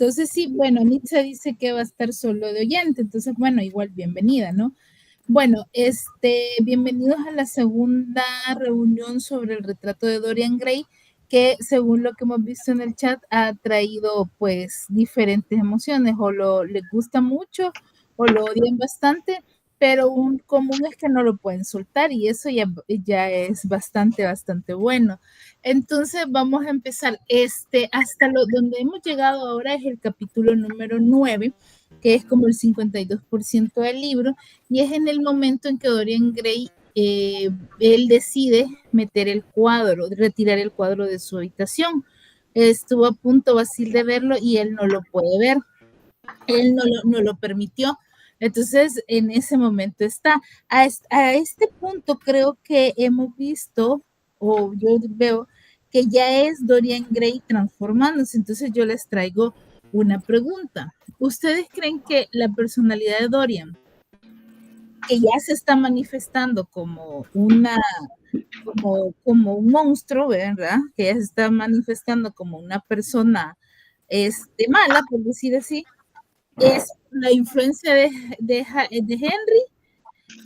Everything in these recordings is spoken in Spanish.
Entonces, sí, bueno, Nitza dice que va a estar solo de oyente, entonces, bueno, igual bienvenida, ¿no? Bueno, bienvenidos a la segunda reunión sobre el retrato de Dorian Gray, que según lo que hemos visto en el chat ha traído pues diferentes emociones, o les gusta mucho o lo odian bastante, pero un común es que no lo pueden soltar y eso ya es bastante, bastante bueno. Entonces vamos a empezar, donde hemos llegado ahora es el capítulo número 9, que es como el 52% del libro, y es en el momento en que Dorian Gray, él decide meter el cuadro, retirar el cuadro de su habitación. Estuvo a punto Basil de verlo y él no lo puede ver, él no lo permitió. Entonces, en ese momento está. A este punto creo que hemos visto, o yo veo, que ya es Dorian Gray transformándose. Entonces yo les traigo una pregunta. ¿Ustedes creen que la personalidad de Dorian, que ya se está manifestando como un monstruo, ¿verdad? Que ya se está manifestando como una persona mala, por decir así, es la influencia de Henry?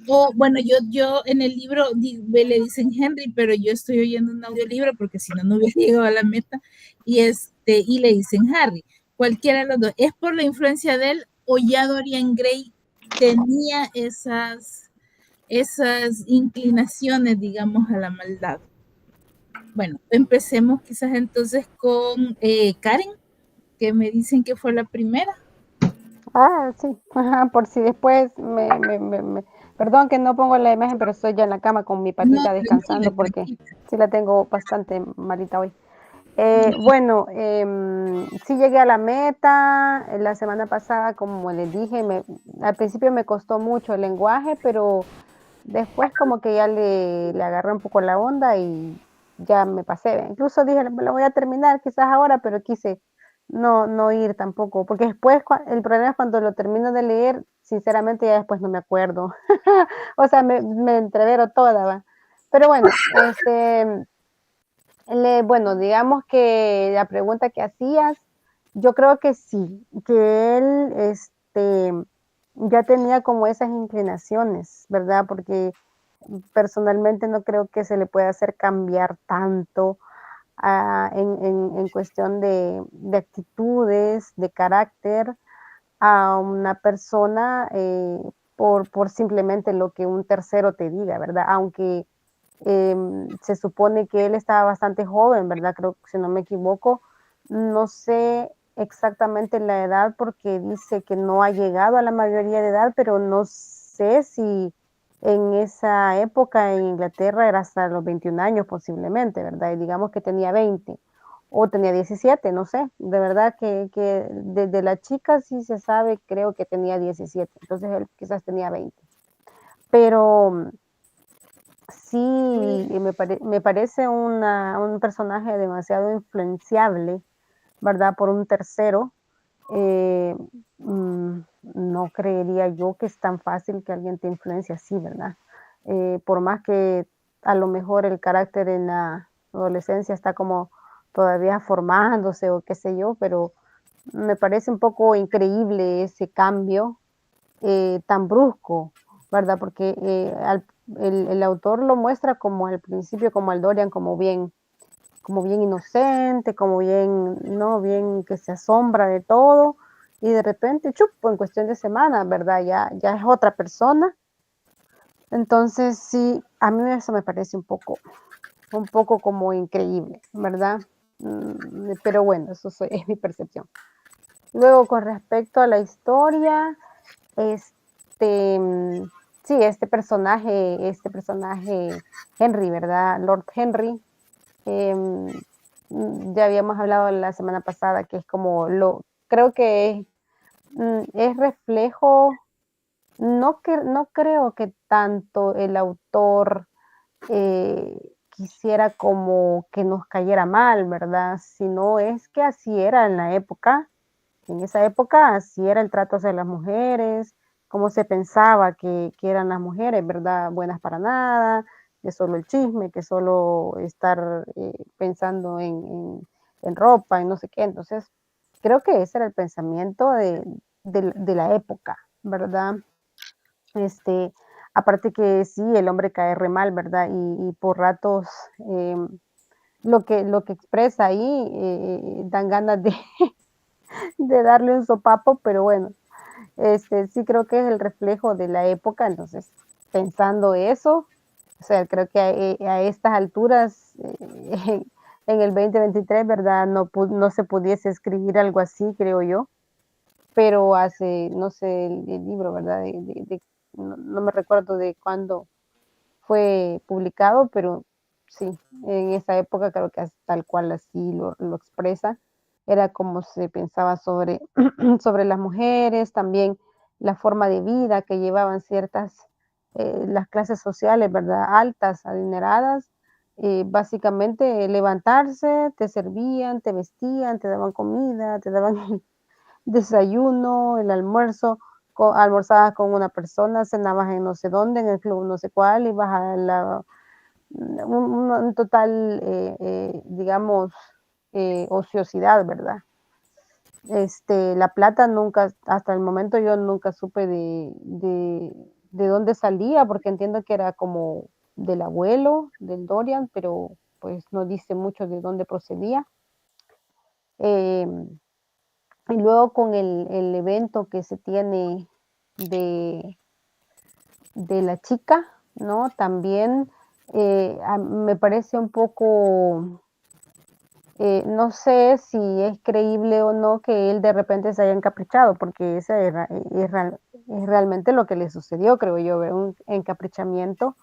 O bueno, yo en el libro le dicen Henry, pero yo estoy oyendo un audiolibro porque si no, no hubiera llegado a la meta, y le dicen Harry. Cualquiera de los dos. ¿Es por la influencia de él o ya Dorian Gray tenía esas inclinaciones, digamos, a la maldad? Bueno, empecemos quizás entonces con Karen, que me dicen que fue la primera. Ah, sí, ajá, por si después Perdón que no pongo la imagen, pero estoy ya en la cama con mi No, patita tranquila, descansando porque tranquila. sí la tengo bastante malita hoy. Bueno, sí llegué a la meta. La semana pasada, como les dije, al principio me costó mucho el lenguaje, pero después como que ya le agarré un poco la onda y ya me pasé. Incluso dije, lo voy a terminar quizás ahora, pero quise no ir tampoco, porque después el problema es cuando lo termino de leer, sinceramente ya después no me acuerdo. O sea, me entrevero toda, ¿va? Pero bueno, bueno, digamos que la pregunta que hacías, yo creo que sí, que él ya tenía como esas inclinaciones, ¿verdad? Porque personalmente no creo que se le pueda hacer cambiar tanto en cuestión de actitudes, de carácter a una persona por simplemente lo que un tercero te diga, ¿verdad? Aunque se supone que él estaba bastante joven, ¿verdad? Creo que si no me equivoco, no sé exactamente la edad porque dice que no ha llegado a la mayoría de edad, pero no sé si en esa época en Inglaterra era hasta los 21 años posiblemente, ¿verdad? Y digamos que tenía 20 o tenía 17, no sé, de verdad que desde la chica sí se sabe, creo que tenía 17, entonces él quizás tenía 20, pero sí, me parece un personaje demasiado influenciable, ¿verdad? Por un tercero. Eh, no creería yo que es tan fácil que alguien te influencie así, ¿verdad? Por más que a lo mejor el carácter en la adolescencia está como todavía formándose o qué sé yo, pero me parece un poco increíble ese cambio tan brusco, ¿verdad? Porque el autor lo muestra como al principio, como al Dorian, como bien inocente, como bien, ¿no? Bien que se asombra de todo, y de repente, chup, en cuestión de semanas, ¿verdad? Ya es otra persona. Entonces, sí, a mí eso me parece un poco como increíble, ¿verdad? Pero bueno, es mi percepción. Luego, con respecto a la historia, este, sí, este personaje Henry, ¿verdad? Lord Henry, ya habíamos hablado la semana pasada que es como creo que es reflejo, no creo que tanto el autor quisiera como que nos cayera mal, ¿verdad? Sino es que así era en la época. En esa época así era el trato hacia las mujeres, cómo se pensaba que eran las mujeres, ¿verdad? Buenas para nada, que solo el chisme, que solo estar pensando en ropa y no sé qué. Entonces, creo que ese era el pensamiento de la época, ¿verdad? Este, aparte que sí, el hombre cae re mal, ¿verdad? Y por ratos lo que expresa ahí dan ganas de, de darle un sopapo, pero bueno, sí creo que es el reflejo de la época, entonces pensando eso, o sea, creo que a estas alturas, en el 2023, ¿verdad? No se pudiese escribir algo así, creo yo, pero hace, no sé, el libro, ¿verdad? No me recuerdo de cuándo fue publicado, pero sí, en esa época creo que tal cual así lo expresa, era como se pensaba sobre, sobre las mujeres, también la forma de vida que llevaban ciertas, las clases sociales, ¿verdad? Altas, adineradas, básicamente levantarse, te servían, te vestían, te daban comida, te daban desayuno, el almuerzo, almorzabas con una persona, cenabas en no sé dónde, en el club no sé cuál, ibas a un total, digamos, ociosidad, ¿verdad? La plata nunca, hasta el momento yo nunca supe de dónde salía, porque entiendo que era como del abuelo, del Dorian, pero pues no dice mucho de dónde procedía. Em, y luego con el evento que se tiene de, de la chica, ¿no? También me parece un poco, no sé si es creíble o no que él de repente se haya encaprichado, porque ese es realmente lo que le sucedió, creo yo, un encaprichamiento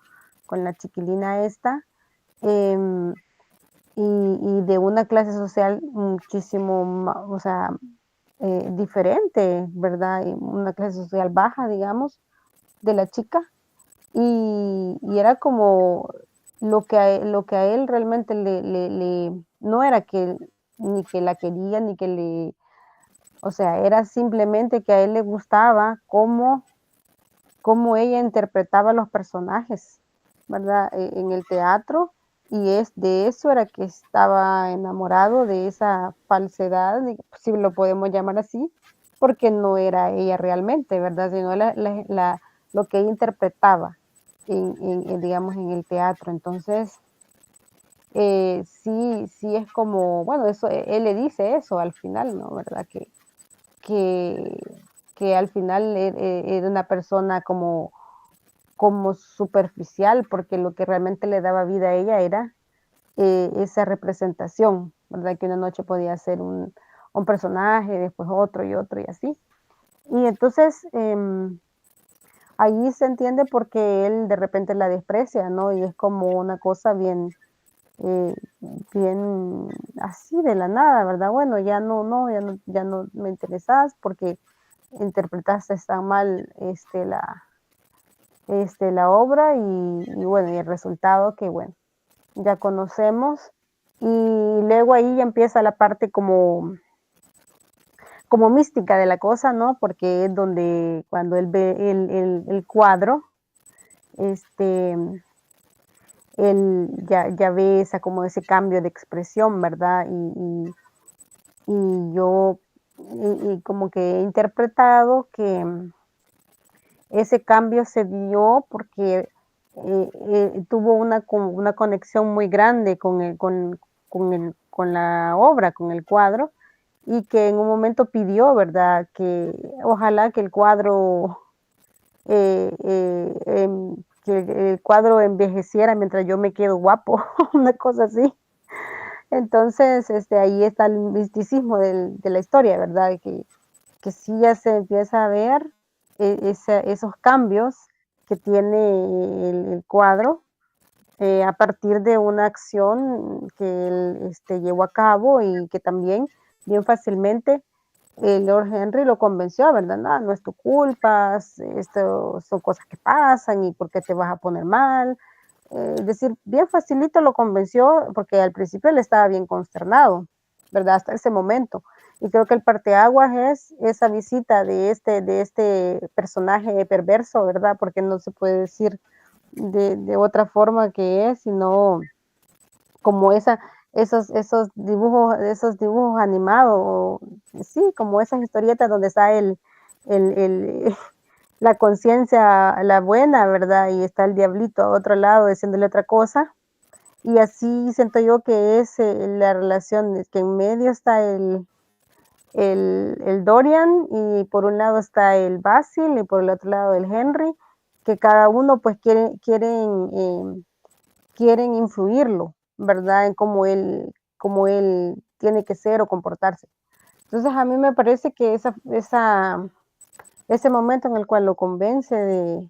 con la chiquilina esta. em, y de una clase social muchísimo, o sea, diferente, ¿verdad? Y una clase social baja, digamos, de la chica. Y era como lo que a él realmente no era que ni que la quería, ni que o sea, era simplemente que a él le gustaba cómo ella interpretaba los personajes, ¿verdad? En el teatro, y es de eso era que estaba enamorado, de esa falsedad, si lo podemos llamar así, porque no era ella realmente, ¿verdad? Sino lo que ella interpretaba digamos, en el teatro. Entonces, sí es como, bueno, eso, él le dice eso al final, ¿no? ¿Verdad? Que, que al final era una persona como superficial, porque lo que realmente le daba vida a ella era esa representación, ¿verdad? Que una noche podía ser un personaje, después otro y otro y así. Y entonces ahí se entiende porque él de repente la desprecia, ¿no? Y es como una cosa bien, eh, bien así de la nada, ¿verdad? Bueno, ya no me interesas porque interpretaste tan mal la obra y bueno, y el resultado que bueno, ya conocemos. Y luego ahí ya empieza la parte como mística de la cosa, ¿no? Porque es donde cuando él ve el cuadro, este, él ya ve como ese cambio de expresión, ¿verdad? Y yo, y como que he interpretado que ese cambio se dio porque tuvo una conexión muy grande con la obra, con el cuadro, y que en un momento pidió, ¿verdad? Que ojalá que el cuadro, que el cuadro envejeciera mientras yo me quedo guapo, una cosa así. Entonces, ahí está el misticismo de la historia, ¿verdad? Que sí ya se empieza a ver esos cambios que tiene el cuadro a partir de una acción que él llevó a cabo y que también bien fácilmente Lord Henry lo convenció, ¿verdad? No, no es tu culpa, esto son cosas que pasan y por qué te vas a poner mal. Es decir, bien facilito lo convenció porque al principio él estaba bien consternado, ¿verdad? Hasta ese momento. Y creo que el parteaguas es esa visita de este personaje perverso, ¿verdad? Porque no se puede decir de otra forma que es, sino como esos dibujos animados, sí, como esas historietas donde está el la conciencia, la buena, ¿verdad? Y está el diablito a otro lado diciéndole otra cosa. Y así siento yo que es la relación, es que en medio está el Dorian y por un lado está el Basil y por el otro lado el Henry, que cada uno pues quieren influirlo, ¿verdad? En cómo él tiene que ser o comportarse. Entonces a mí me parece que ese momento en el cual lo convence de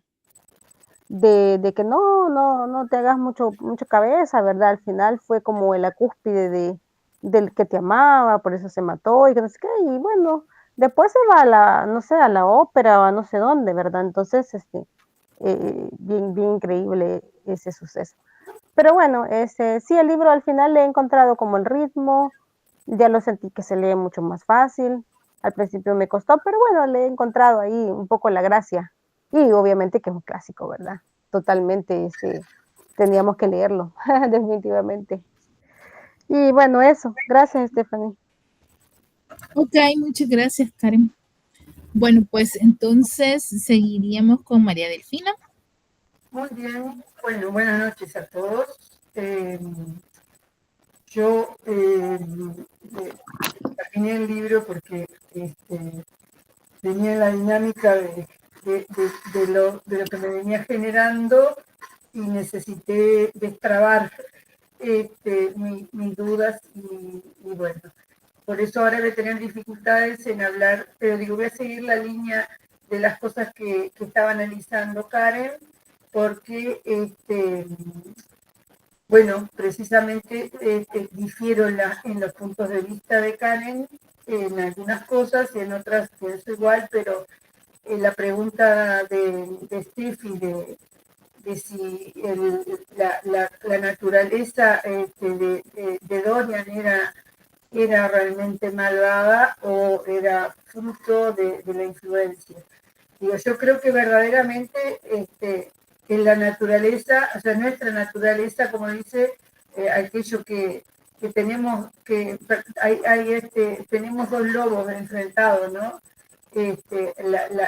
que no te hagas mucho cabeza, ¿verdad? Al final fue como la cúspide del que te amaba, por eso se mató y que no sé qué, y bueno, después se va a no sé, a la ópera o a no sé dónde, ¿verdad? Entonces, bien increíble ese suceso. Pero bueno, sí, el libro al final le he encontrado como el ritmo, ya lo sentí que se lee mucho más fácil. Al principio me costó, pero bueno, le he encontrado ahí un poco la gracia. Y obviamente que es un clásico, ¿verdad? Totalmente, teníamos que leerlo, definitivamente. Y bueno, eso. Gracias, Stephanie. Ok, muchas gracias, Karen. Bueno, pues entonces seguiríamos con María Delfina. Muy bien, bueno, buenas noches a todos. Yo terminé el libro porque tenía la dinámica de lo que me venía generando y necesité destrabar mis dudas y bueno, por eso ahora voy a tener dificultades en hablar, pero digo, voy a seguir la línea de las cosas que estaba analizando Karen, porque bueno, precisamente difiero en los puntos de vista de Karen en algunas cosas y en otras pienso igual, pero la pregunta de Steffi de si la naturaleza de Dorian era realmente malvada o era fruto de la influencia. Digo, yo creo que verdaderamente en la naturaleza, o sea, nuestra naturaleza, como dice, aquello que tenemos, tenemos dos lobos enfrentados, ¿no?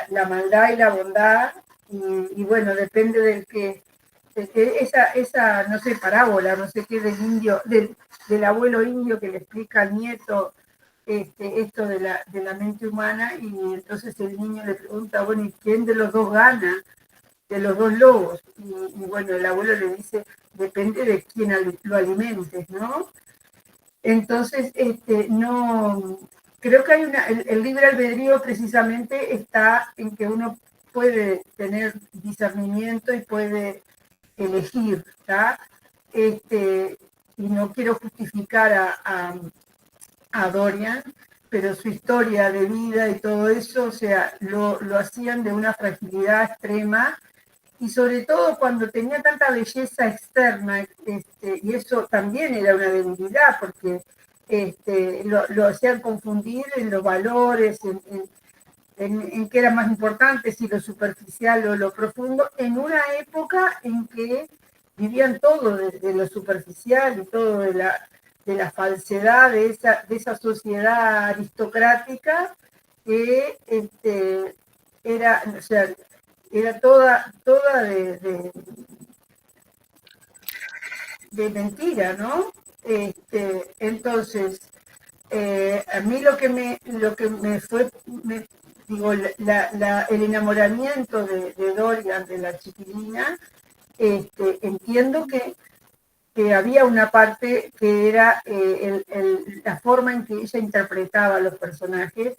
La maldad y la bondad, y bueno, depende esa, no sé, parábola, no sé qué, del abuelo indio que le explica al nieto esto de la mente humana, y entonces el niño le pregunta, bueno, ¿y quién de los dos gana? De los dos lobos. Y bueno, el abuelo le dice, depende de quién lo alimentes, ¿no? Entonces, no, creo que el libre albedrío precisamente está en que uno puede tener discernimiento y puede elegir, ¿tá? Y no quiero justificar a Dorian, pero su historia de vida y todo eso, o sea, lo hacían de una fragilidad extrema y sobre todo cuando tenía tanta belleza externa, y eso también era una debilidad porque lo hacían confundir en los valores, en qué era más importante, si lo superficial o lo profundo, en una época en que vivían todo de lo superficial y todo de la falsedad de esa sociedad aristocrática que era, o sea, era toda de mentira, ¿no? Entonces, a mí lo que me fue, digo, el enamoramiento de Dorian, de la chiquilina, entiendo que había una parte que era la forma en que ella interpretaba a los personajes,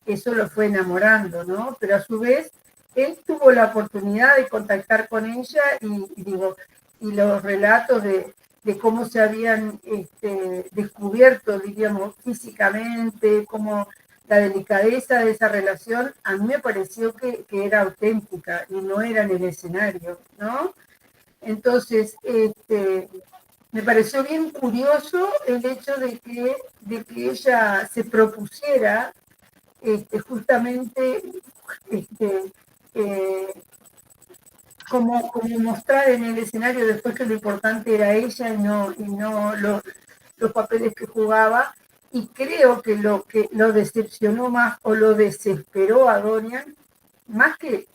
eso lo fue enamorando, ¿no? Pero a su vez, él tuvo la oportunidad de contactar con ella y los relatos de cómo se habían descubierto, diríamos, físicamente, cómo la delicadeza de esa relación, a mí me pareció que era auténtica y no era en el escenario, ¿no? Entonces, me pareció bien curioso el hecho de que ella se propusiera justamente este, eh, como mostrar en el escenario después que lo importante era ella y no los papeles que jugaba, y creo que lo decepcionó más o lo desesperó a Dorian, más que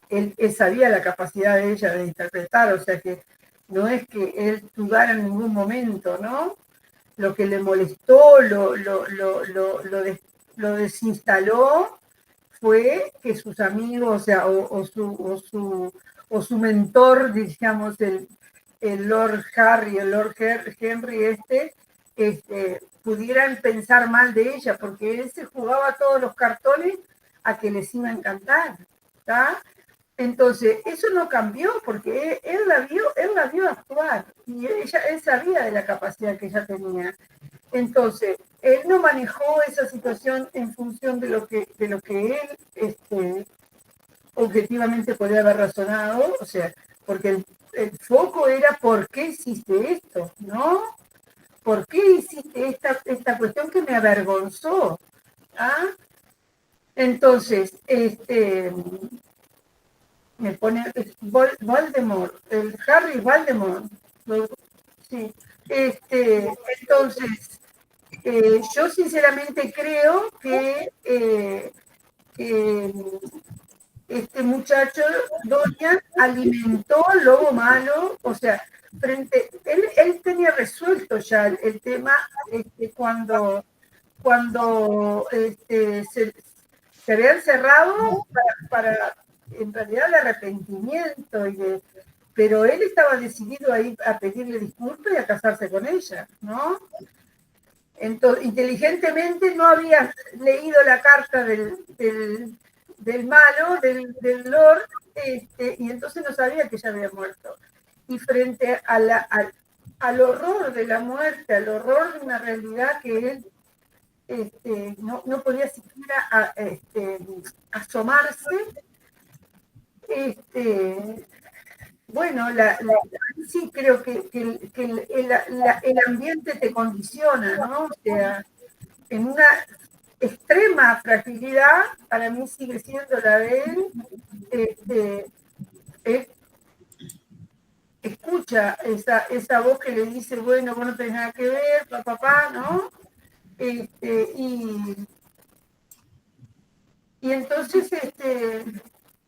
él sabía la capacidad de ella de interpretar, o sea que no es que él dudara en ningún momento, ¿no? Lo que le molestó, lo desinstaló, fue que sus amigos, o sea, o su mentor, digamos, el Lord Harry, el Lord Henry pudieran pensar mal de ella, porque él se jugaba todos los cartones a que les iba a encantar, ¿está? Entonces, eso no cambió porque él la vio actuar y él sabía de la capacidad que ella tenía. Entonces, él no manejó esa situación en función de lo que él objetivamente podía haber razonado, o sea, porque el foco era ¿por qué hiciste esto? ¿No? ¿Por qué hiciste esta cuestión que me avergonzó? ¿Ah? Entonces, me pone Voldemort, el Harry Voldemort. Sí. Entonces, yo sinceramente creo que este muchacho, Dorian, alimentó al lobo malo, o sea, él tenía resuelto ya el tema cuando se habían cerrado para en realidad el arrepentimiento, pero él estaba decidido a ir a pedirle disculpas y a casarse con ella, ¿no? Entonces, inteligentemente no había leído la carta del malo, del Lord, y entonces no sabía que ella había muerto. Y frente al horror de la muerte, al horror de una realidad que él no podía siquiera asomarse, bueno, sí creo que el ambiente te condiciona, ¿no? O sea, en una extrema fragilidad, para mí sigue siendo la de él, él escucha esa voz que le dice, bueno, vos no tenés nada que ver, papá, ¿no? Y entonces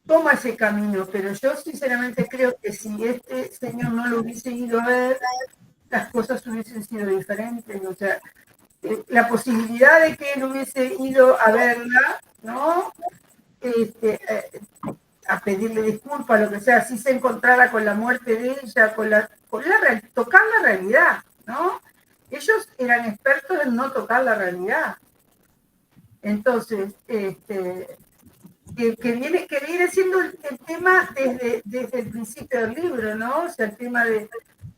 toma ese camino, pero yo sinceramente creo que si este señor no lo hubiese ido a ver, las cosas hubiesen sido diferentes, o sea, la posibilidad de que él hubiese ido a verla, ¿no? A pedirle disculpas, lo que sea, si se encontrara con la muerte de ella, tocar la realidad, ¿no? Ellos eran expertos en no tocar la realidad. Entonces, que viene siendo el tema desde el principio del libro, ¿no? O sea, el tema de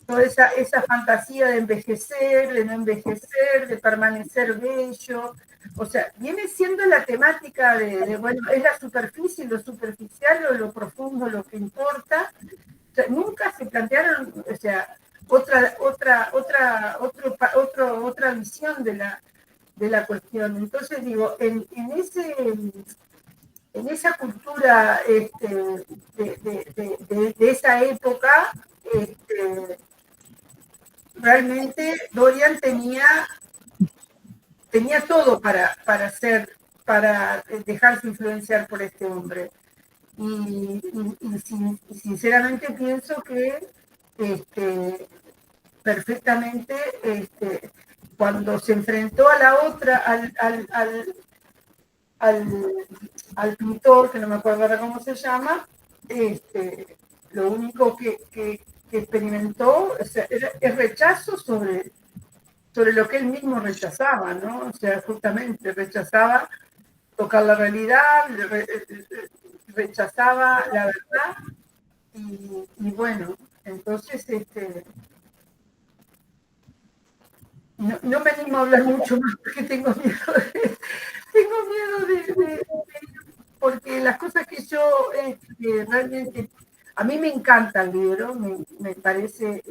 toda esa fantasía de envejecer, de no envejecer, de permanecer bello. O sea, viene siendo la temática bueno, es la superficie, lo superficial o lo profundo lo que importa. O sea, nunca se plantearon, o sea, otra visión de la cuestión. Entonces, digo, en esa cultura de esa época, realmente Dorian tenía todo para dejarse influenciar por este hombre. Y sinceramente pienso que perfectamente cuando se enfrentó a la otra, al pintor, que no me acuerdo ahora cómo se llama, lo único que experimentó es rechazo sobre lo que él mismo rechazaba, ¿no? O sea, justamente rechazaba tocar la realidad, rechazaba la verdad, y bueno, entonces no me animo a hablar mucho más porque tengo miedo porque las cosas que yo realmente, a mí me encanta el libro, me parece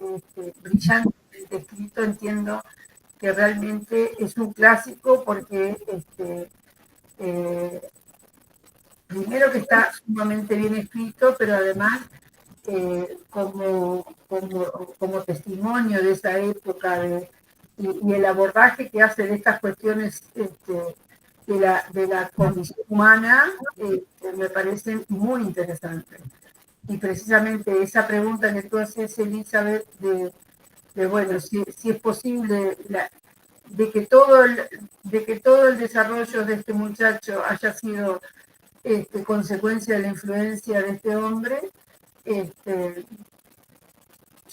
brillantemente escrito, entiendo que realmente es un clásico porque primero que está sumamente bien escrito, pero además como testimonio de esa época y el abordaje que hace de estas cuestiones de la condición humana me parecen muy interesantes. Y precisamente esa pregunta que tú haces, Elizabeth, bueno, si es posible de que todo el desarrollo de este muchacho haya sido consecuencia de la influencia de este hombre,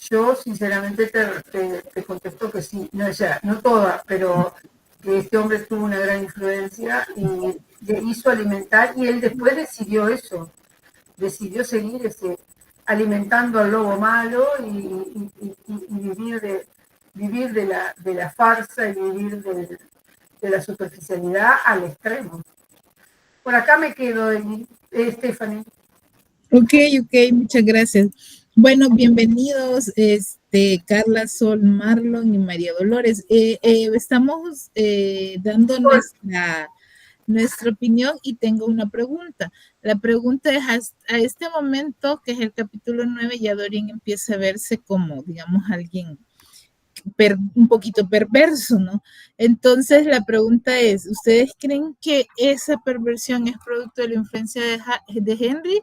yo sinceramente te contesto que sí, no, o sea, no toda, pero que este hombre tuvo una gran influencia y le hizo alimentar, y él después decidió eso, decidió seguir alimentando al lobo malo y vivir de la farsa y vivir de la superficialidad al extremo. Por acá me quedo, Stephanie. Ok, muchas gracias. Bueno, bienvenidos, Carla, Sol, Marlon y María Dolores. Estamos dando nuestra opinión y tengo una pregunta. La pregunta es, a este momento, que es el capítulo 9, ya Dorian empieza a verse como, digamos, alguien un poquito perverso, ¿no? Entonces la pregunta es, ¿ustedes creen que esa perversión es producto de la influencia de Henry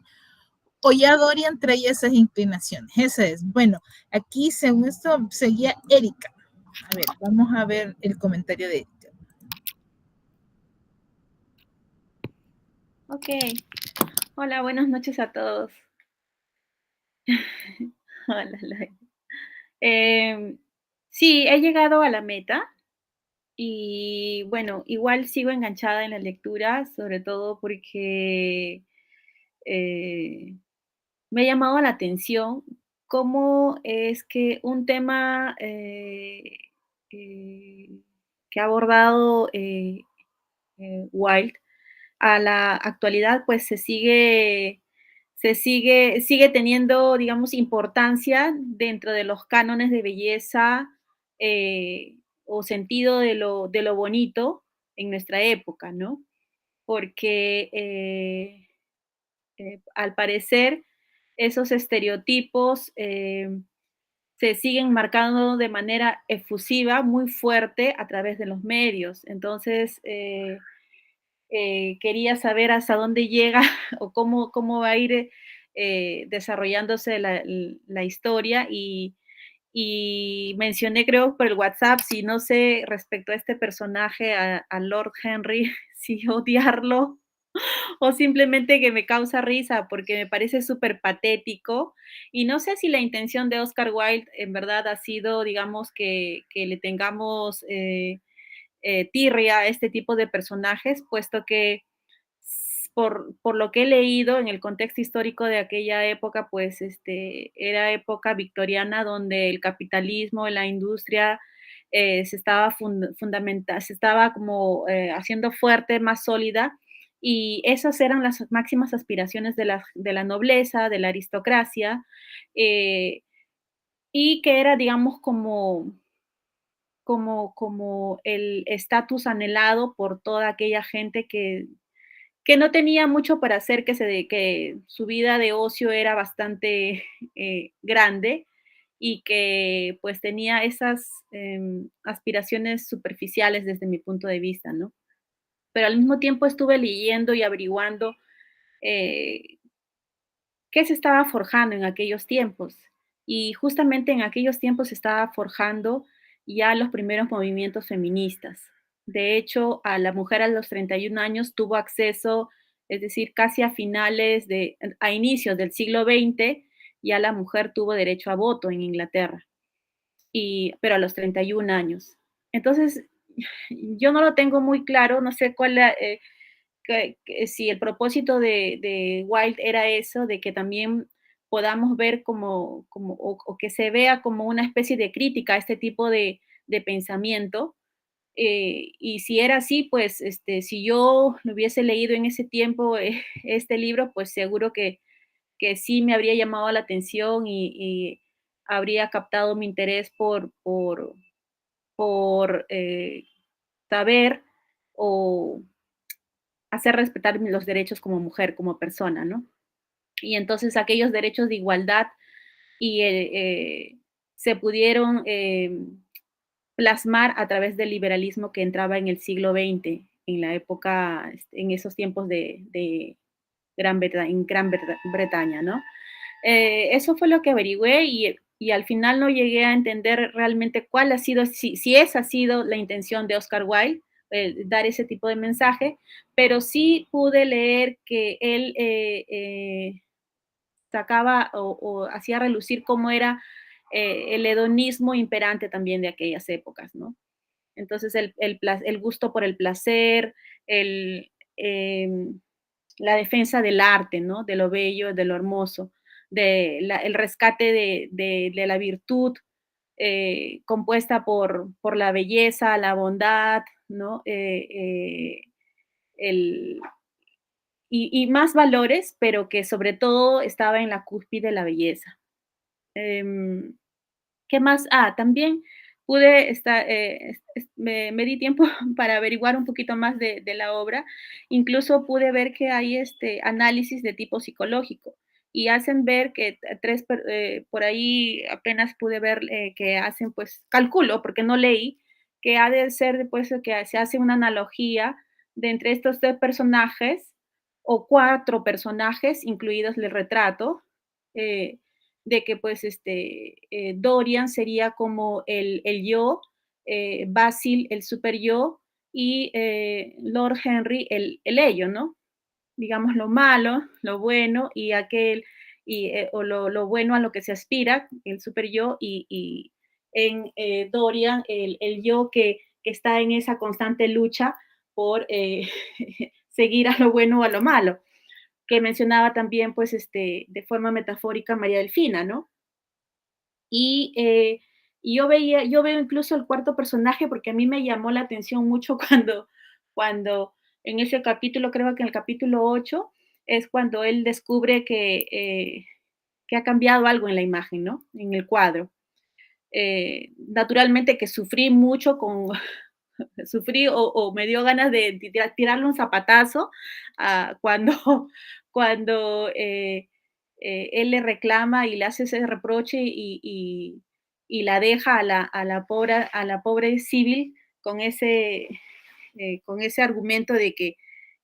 o ya Dorian traía esas inclinaciones? Esa es. Bueno, aquí según esto seguía Erika. A ver, vamos a ver el comentario de Erika. Ok. Hola, buenas noches a todos. Hola, sí, he llegado a la meta y bueno, igual sigo enganchada en la lectura, sobre todo porque me ha llamado la atención cómo es que un tema eh, que ha abordado Wilde a la actualidad, pues sigue teniendo, digamos, importancia dentro de los cánones de belleza o sentido de lo bonito en nuestra época, ¿no? Porque al parecer esos estereotipos se siguen marcando de manera efusiva, muy fuerte a través de los medios. Entonces, quería saber hasta dónde llega o cómo va a ir desarrollándose la historia y mencioné, creo, por el WhatsApp, si no sé respecto a este personaje, a Lord Henry, si odiarlo o simplemente que me causa risa porque me parece súper patético y no sé si la intención de Oscar Wilde en verdad ha sido, digamos, que le tengamos tirria a este tipo de personajes, puesto que por lo que he leído en el contexto histórico de aquella época, pues era época victoriana donde el capitalismo, la industria se estaba se estaba como haciendo fuerte, más sólida, y esas eran las máximas aspiraciones de la nobleza, de la aristocracia, eh, y que era, digamos, como el estatus anhelado por toda aquella gente que no tenía mucho para hacer, que su vida de ocio era bastante grande y que pues tenía esas aspiraciones superficiales desde mi punto de vista, ¿no? Pero al mismo tiempo estuve leyendo y averiguando eh, qué se estaba forjando en aquellos tiempos. Y justamente en aquellos tiempos se estaba forjando ya los primeros movimientos feministas. De hecho, a la mujer a los 31 años tuvo acceso, es decir, casi a inicios del siglo XX, ya la mujer tuvo derecho a voto en Inglaterra, pero a los 31 años. Entonces, yo no lo tengo muy claro, no sé si el propósito de Wilde era eso, de que también podamos ver o que se vea como una especie de crítica a este tipo de pensamiento. Y si era así, pues si yo lo hubiese leído en ese tiempo este libro, pues seguro que sí me habría llamado la atención y habría captado mi interés por saber o hacer respetar los derechos como mujer, como persona, ¿no? Y entonces aquellos derechos de igualdad y se pudieron plasmar a través del liberalismo que entraba en el siglo XX, en la época, en esos tiempos de Gran Bretaña, ¿no? Eso fue lo que averigüé y al final no llegué a entender realmente cuál ha sido, si esa ha sido la intención de Oscar Wilde, dar ese tipo de mensaje, pero sí pude leer que él sacaba o hacía relucir cómo era el hedonismo imperante también de aquellas épocas, ¿no? Entonces el gusto por el placer, el, eh, la defensa del arte, ¿no? De lo bello, de lo hermoso, el rescate de la virtud compuesta por la belleza, la bondad, ¿no? El, y más valores, pero que sobre todo estaba en la cúspide de la belleza. Em, ¿Qué más? También pude estar, me di tiempo para averiguar un poquito más de la obra. Incluso pude ver que hay análisis de tipo psicológico y hacen ver que por ahí apenas pude ver que hacen, pues, calculo, porque no leí, que ha de ser después que se hace una analogía de entre estos tres personajes o cuatro personajes, incluidos el retrato, eh, de que pues Dorian sería como el yo, Basil el super yo y Lord Henry el ello, ¿no? Digamos lo malo, lo bueno y aquel, o lo bueno a lo que se aspira, el super yo, y en Dorian el yo que está en esa constante lucha por seguir a lo bueno o a lo malo, que mencionaba también, pues, de forma metafórica María Delfina, ¿no? Y, y yo veo incluso el cuarto personaje porque a mí me llamó la atención mucho cuando en ese capítulo, creo que en el capítulo 8 es cuando él descubre que ha cambiado algo en la imagen, ¿no? En el cuadro. Naturalmente que sufrí mucho sufrí o me dio ganas de tirarle un zapatazo cuando, cuando él le reclama y le hace ese reproche y la deja a la pobre Civil con ese argumento de que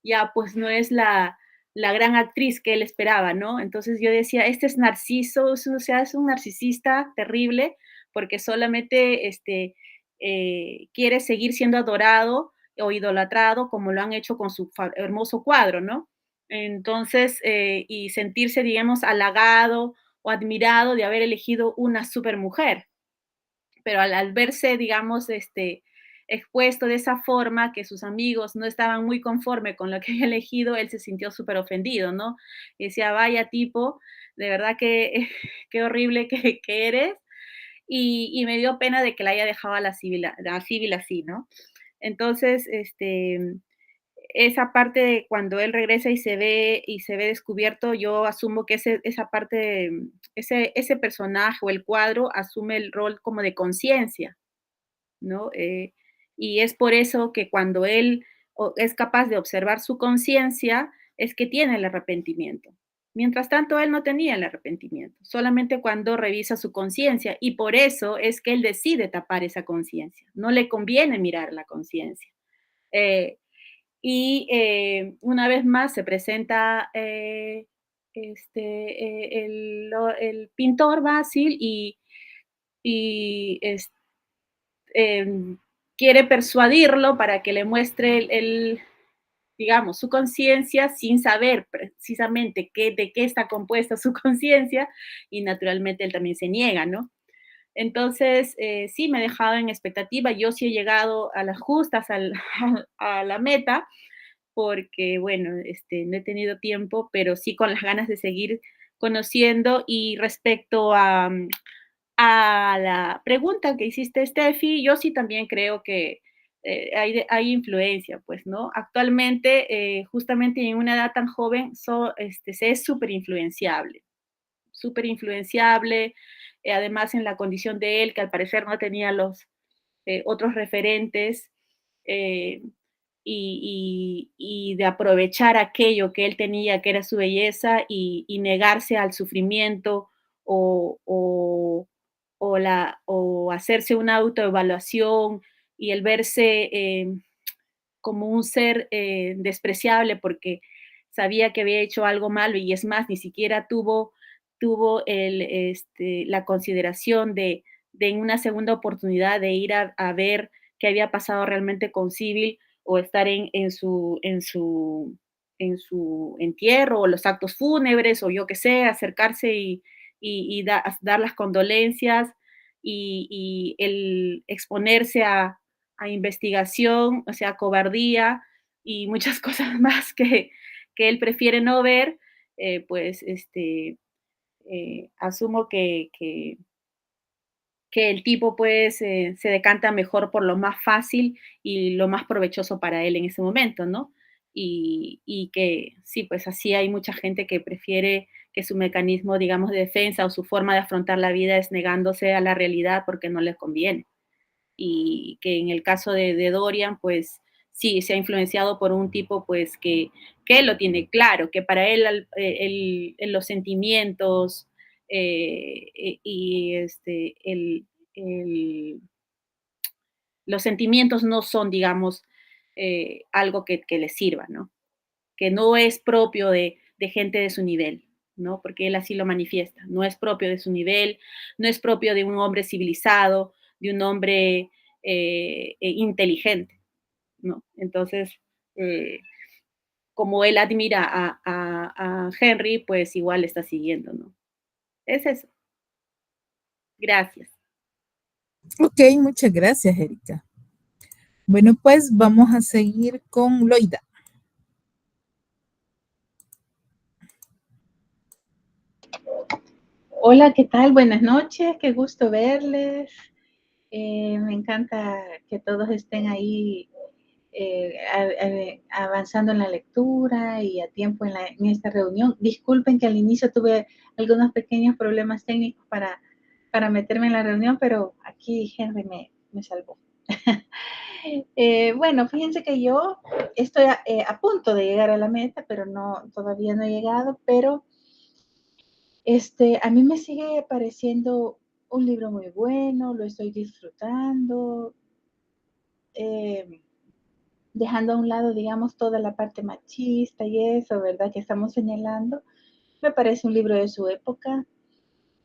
ya pues no es la gran actriz que él esperaba, ¿no? Entonces yo decía, este es Narciso, o sea, es un narcisista terrible porque solamente quiere seguir siendo adorado o idolatrado como lo han hecho con su hermoso cuadro, ¿no? Entonces, y sentirse, digamos, halagado o admirado de haber elegido una supermujer. Pero al verse, digamos, expuesto de esa forma, que sus amigos no estaban muy conforme con lo que había elegido, él se sintió súper ofendido, ¿no? Y decía, vaya tipo, de verdad que qué horrible que eres, y me dio pena de que la haya dejado a Civil así, ¿no? Entonces, esa parte de cuando él regresa y se ve descubierto, yo asumo que esa parte, ese personaje o el cuadro asume el rol como de conciencia, ¿no? Y es por eso que cuando él es capaz de observar su conciencia, es que tiene el arrepentimiento. Mientras tanto, él no tenía el arrepentimiento, solamente cuando revisa su conciencia, y por eso es que él decide tapar esa conciencia. No le conviene mirar la conciencia. Eh, una vez más se presenta el pintor Basil y eh, quiere persuadirlo para que le muestre digamos, su conciencia sin saber precisamente de qué está compuesta su conciencia y naturalmente él también se niega, ¿no? Entonces, sí, me he dejado en expectativa. Yo sí he llegado a las justas a la meta porque, bueno, no he tenido tiempo, pero sí con las ganas de seguir conociendo. Y respecto a la pregunta que hiciste, Steffi, yo sí también creo que hay influencia, pues, ¿no? Actualmente, justamente en una edad tan joven, se es súper influenciable, además en la condición de él, que al parecer no tenía los otros referentes, eh, y de aprovechar aquello que él tenía, que era su belleza, y negarse al sufrimiento o o hacerse una autoevaluación y el verse como un ser despreciable porque sabía que había hecho algo malo y es más, ni siquiera tuvo la consideración de en una segunda oportunidad de ir a ver qué había pasado realmente con Civil o estar en su entierro o los actos fúnebres o yo qué sé, acercarse y dar las condolencias y el exponerse a investigación, o sea, cobardía y muchas cosas más que él prefiere no ver, pues asumo que el tipo pues se decanta mejor por lo más fácil y lo más provechoso para él en ese momento, ¿no? Y que sí, pues así hay mucha gente que prefiere que su mecanismo, digamos, de defensa o su forma de afrontar la vida es negándose a la realidad porque no les conviene. Y que en el caso de Dorian, pues sí, se ha influenciado por un tipo pues que lo tiene claro, que para él los sentimientos y el, los sentimientos no son, digamos, algo que le sirva, ¿no? Que no es propio de gente de su nivel, ¿no? Porque él así lo manifiesta, no es propio de su nivel, no es propio de un hombre civilizado, de un hombre inteligente, ¿no? Entonces, eh, como él admira a Henry, pues igual está siguiendo, ¿no? Es eso. Gracias. Ok, muchas gracias, Erika. Bueno, pues vamos a seguir con Loida. Hola, ¿qué tal? Buenas noches, qué gusto verles. Me encanta que todos estén ahí avanzando en la lectura y a tiempo en esta reunión. Disculpen que al inicio tuve algunos pequeños problemas técnicos para meterme en la reunión, pero aquí Henry me salvó. Bueno, fíjense que yo estoy a punto de llegar a la meta, pero todavía no he llegado, pero a mí me sigue pareciendo un libro muy bueno, lo estoy disfrutando, eh, dejando a un lado, digamos, toda la parte machista y eso, ¿verdad? Que estamos señalando. Me parece un libro de su época,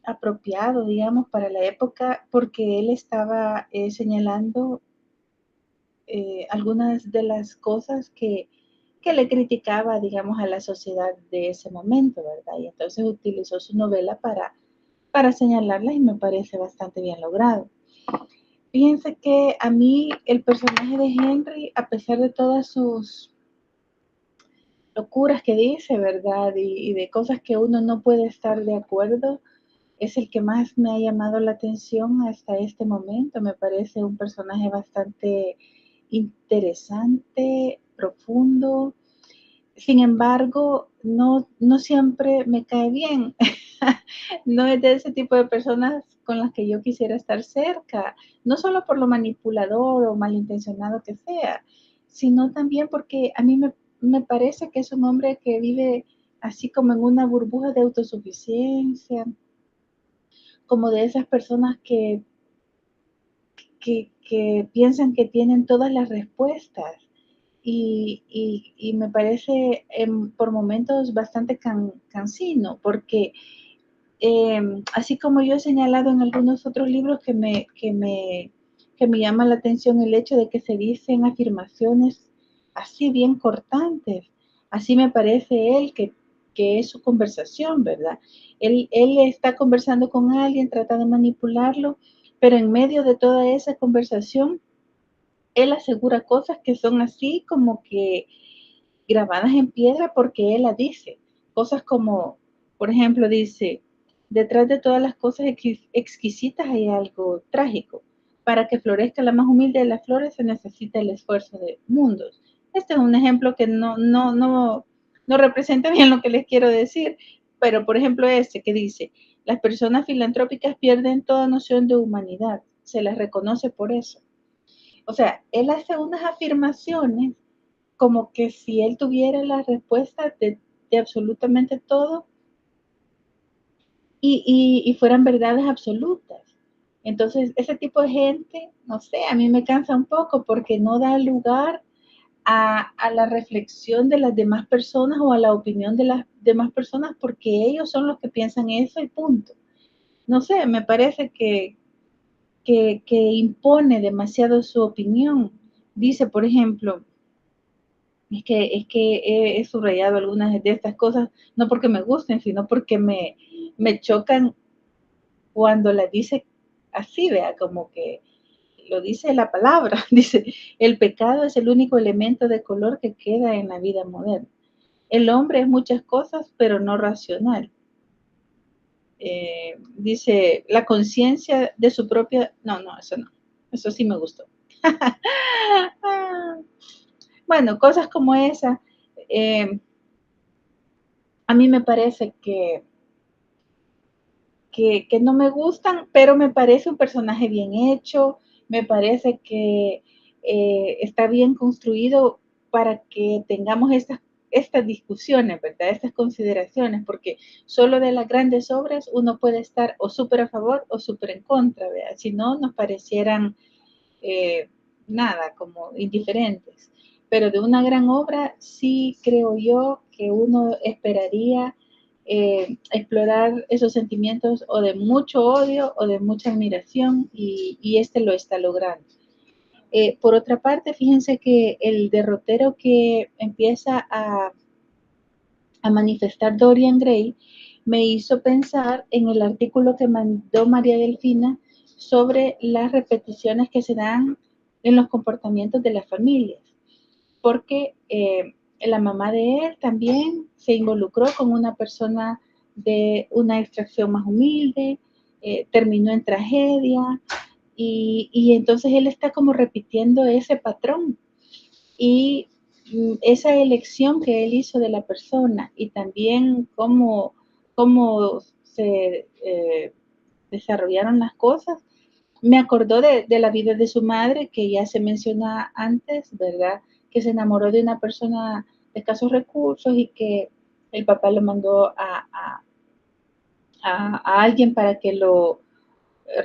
apropiado, digamos, para la época, porque él estaba señalando algunas de las cosas que le criticaba, digamos, a la sociedad de ese momento, ¿verdad? Y entonces utilizó su novela para señalarlas y me parece bastante bien logrado. Fíjense que a mí el personaje de Henry, a pesar de todas sus locuras que dice, ¿verdad? Y de cosas que uno no puede estar de acuerdo, es el que más me ha llamado la atención hasta este momento. Me parece un personaje bastante interesante, profundo. Sin embargo, no siempre me cae bien. No es de ese tipo de personas con las que yo quisiera estar cerca, no solo por lo manipulador o malintencionado que sea, sino también porque a mí me parece que es un hombre que vive así como en una burbuja de autosuficiencia, como de esas personas que piensan que tienen todas las respuestas y me parece por momentos bastante cansino, porque así como yo he señalado en algunos otros libros que me llama la atención el hecho de que se dicen afirmaciones así bien cortantes, así me parece él que es su conversación, ¿verdad? Él está conversando con alguien, trata de manipularlo, pero en medio de toda esa conversación, él asegura cosas que son así como que grabadas en piedra porque él las dice. Cosas como, por ejemplo, dice, detrás de todas las cosas exquisitas hay algo trágico. Para que florezca la más humilde de las flores se necesita el esfuerzo de mundos. Este es un ejemplo que no representa bien lo que les quiero decir, pero por ejemplo este que dice, las personas filantrópicas pierden toda noción de humanidad, se las reconoce por eso. O sea, él hace unas afirmaciones como que si él tuviera la respuesta de absolutamente todo y fueran verdades absolutas. Entonces, ese tipo de gente, no sé, a mí me cansa un poco porque no da lugar a la reflexión de las demás personas o a la opinión de las demás personas porque ellos son los que piensan eso y punto. No sé, me parece que impone demasiado su opinión. Dice, por ejemplo, es que he subrayado algunas de estas cosas, no porque me gusten, sino porque me chocan cuando las dice así, vea, como que lo dice la palabra, dice, el pecado es el único elemento de color que queda en la vida moderna. El hombre es muchas cosas, pero no racional. Dice, la conciencia de su propia... No, eso no. Eso sí me gustó. Bueno, cosas como esa. A mí me parece que no me gustan, pero me parece un personaje bien hecho, me parece que está bien construido para que tengamos estas discusiones, ¿verdad? Estas consideraciones, porque solo de las grandes obras uno puede estar o súper a favor o súper en contra, ¿verdad? Si no, nos parecieran nada, como indiferentes. Pero de una gran obra sí creo yo que uno esperaría explorar esos sentimientos o de mucho odio o de mucha admiración y este lo está logrando. Por otra parte, fíjense que el derrotero que empieza a manifestar Dorian Gray me hizo pensar en el artículo que mandó María Delfina sobre las repeticiones que se dan en los comportamientos de las familias, porque la mamá de él también se involucró con una persona de una extracción más humilde, terminó en tragedia y entonces él está como repitiendo ese patrón y esa elección que él hizo de la persona y también cómo se desarrollaron las cosas, me acordó de la vida de su madre, que ya se menciona antes, ¿verdad? Que se enamoró de una persona de escasos recursos y que el papá lo mandó a alguien para que lo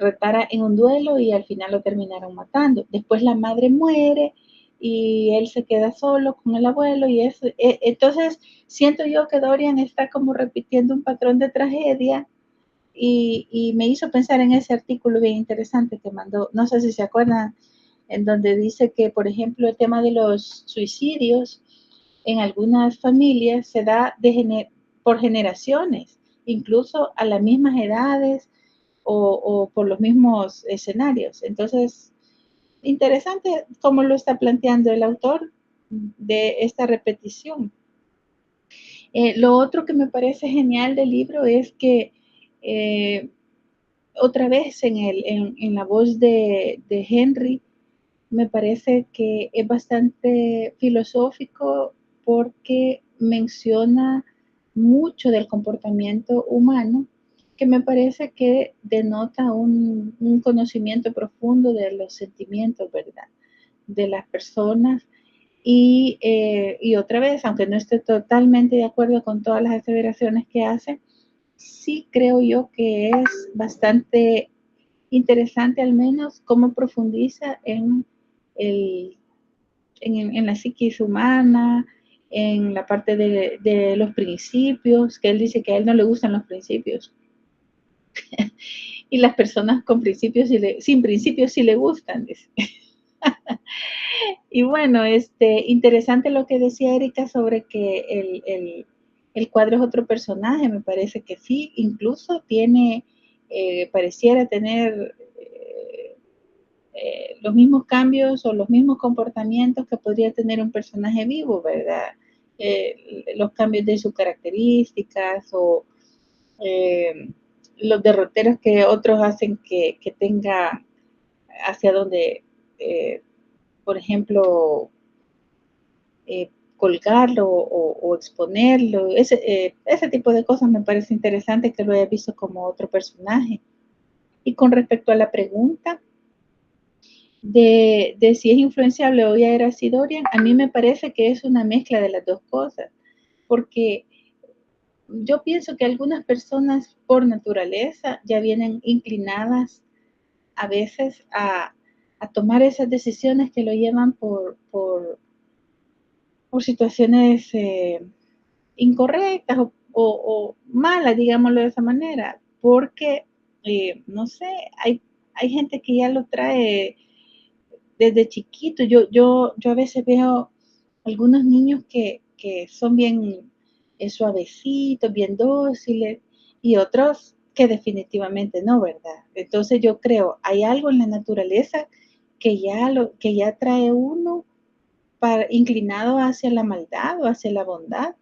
retara en un duelo y al final lo terminaron matando. Después la madre muere y él se queda solo con el abuelo y eso. Entonces siento yo que Dorian está como repitiendo un patrón de tragedia y me hizo pensar en ese artículo bien interesante que mandó, no sé si se acuerdan, en donde dice que, por ejemplo, el tema de los suicidios en algunas familias se da por generaciones, incluso a las mismas edades o por los mismos escenarios. Entonces, interesante cómo lo está planteando el autor de esta repetición. Lo otro que me parece genial del libro es que otra vez en la voz de Henry, me parece que es bastante filosófico porque menciona mucho del comportamiento humano que me parece que denota un conocimiento profundo de los sentimientos, ¿verdad? De las personas. Y otra vez, aunque no esté totalmente de acuerdo con todas las aseveraciones que hace, sí creo yo que es bastante interesante al menos cómo profundiza en la psiquis humana, en la parte de los principios, que él dice que a él no le gustan los principios. Y las personas con principios sin principios sí le gustan, dice. Y bueno, interesante lo que decía Erika sobre que el cuadro es otro personaje, me parece que sí, incluso pareciera tener los mismos cambios o los mismos comportamientos que podría tener un personaje vivo, ¿verdad? Los cambios de sus características o los derroteros que otros hacen que tenga hacia donde, por ejemplo, colgarlo o exponerlo. Ese tipo de cosas me parece interesante que lo haya visto como otro personaje. Y con respecto a la pregunta de si es influenciable o ya era así Dorian, a mí me parece que es una mezcla de las dos cosas, porque yo pienso que algunas personas por naturaleza ya vienen inclinadas a veces a tomar esas decisiones que lo llevan por situaciones incorrectas o malas, digámoslo de esa manera, porque, no sé, hay gente que ya lo trae desde chiquito. Yo a veces veo algunos niños que son bien suavecitos, bien dóciles, y otros que definitivamente no, ¿verdad? Entonces yo creo, hay algo en la naturaleza que ya trae uno inclinado hacia la maldad o hacia la bondad.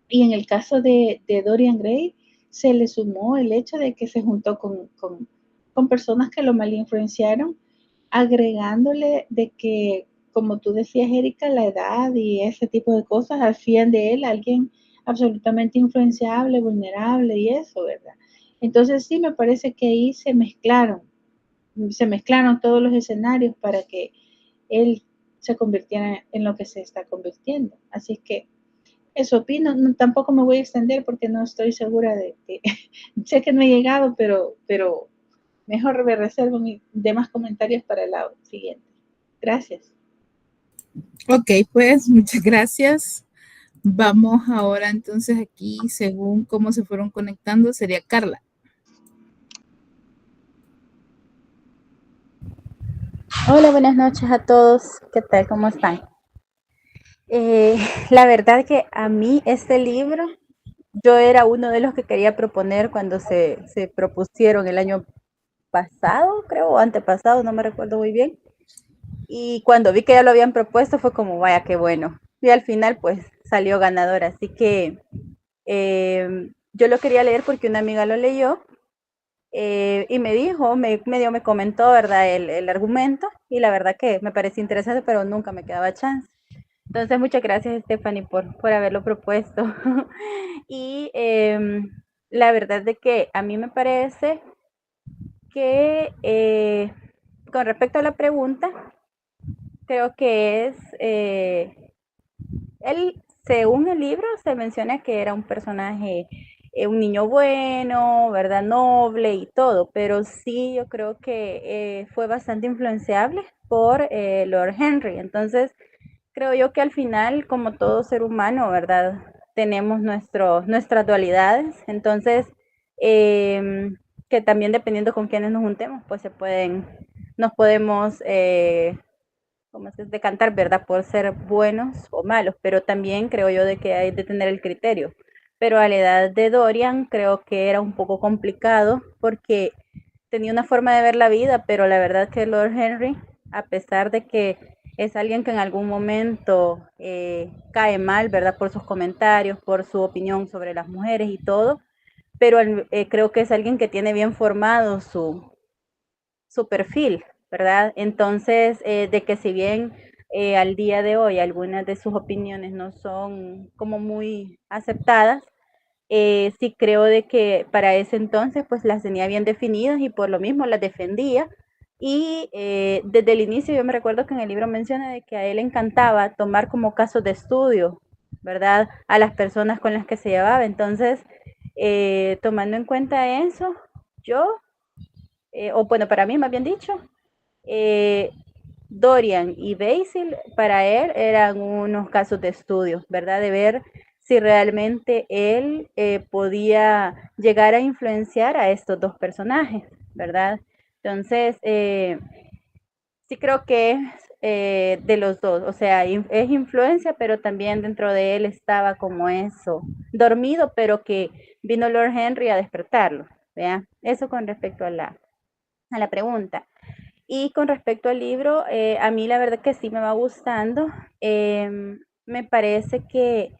Y en el caso de Dorian Gray, se le sumó el hecho de que se juntó con personas que lo mal influenciaron, agregándole de que, como tú decías, Erika, la edad y ese tipo de cosas hacían de él alguien absolutamente influenciable, vulnerable y eso, ¿verdad? Entonces sí me parece que ahí se mezclaron todos los escenarios para que él se convirtiera en lo que se está convirtiendo. Así que eso opino. No, tampoco me voy a extender porque no estoy segura de que sé que no he llegado, pero mejor me reservo mis demás comentarios para el siguiente. Gracias. Ok, pues muchas gracias. Vamos ahora entonces aquí, según cómo se fueron conectando, sería Carla. Hola, buenas noches a todos. ¿Qué tal? ¿Cómo están? La verdad que a mí este libro, yo era uno de los que quería proponer cuando se propusieron el año pasado, creo, o antepasado, no me recuerdo muy bien. Y cuando vi que ya lo habían propuesto fue como, vaya, qué bueno. Y al final pues salió ganador. Así que yo lo quería leer porque una amiga lo leyó. Y me dijo, medio me comentó, ¿verdad? El argumento, y la verdad que me pareció interesante, pero nunca me quedaba chance. Entonces, muchas gracias, Stephanie, por haberlo propuesto. Y la verdad de que a mí me parece que con respecto a la pregunta, creo que es, él, según el libro, se menciona que era un personaje, un niño bueno, ¿verdad? Noble y todo, pero sí yo creo que fue bastante influenciable por Lord Henry. Entonces, creo yo que al final, como todo ser humano, ¿verdad? Tenemos nuestras dualidades. Entonces, que también dependiendo con quiénes nos juntemos, pues nos podemos como es decantar, ¿verdad? Por ser buenos o malos, pero también creo yo de que hay de tener el criterio. Pero a la edad de Dorian creo que era un poco complicado porque tenía una forma de ver la vida, pero la verdad que Lord Henry, a pesar de que es alguien que en algún momento cae mal, ¿verdad? Por sus comentarios, por su opinión sobre las mujeres y todo, pero creo que es alguien que tiene bien formado su perfil, ¿verdad? Entonces, de que si bien al día de hoy algunas de sus opiniones no son como muy aceptadas, sí creo de que para ese entonces pues las tenía bien definidas y por lo mismo las defendía. Y desde el inicio yo me recuerdo que en el libro menciona de que a él le encantaba tomar como casos de estudio, ¿verdad? A las personas con las que se llevaba. Entonces, tomando en cuenta eso, yo o bueno, para mí más bien dicho, eh, Dorian y Basil para él eran unos casos de estudio, ¿verdad? De ver si realmente él podía llegar a influenciar a estos dos personajes, ¿verdad? Entonces, sí creo que es de los dos, o sea, es influencia, pero también dentro de él estaba como eso, dormido, pero que vino Lord Henry a despertarlo, ¿vea? Eso con respecto a la pregunta. Y con respecto al libro, a mí la verdad que sí me va gustando. Me parece que,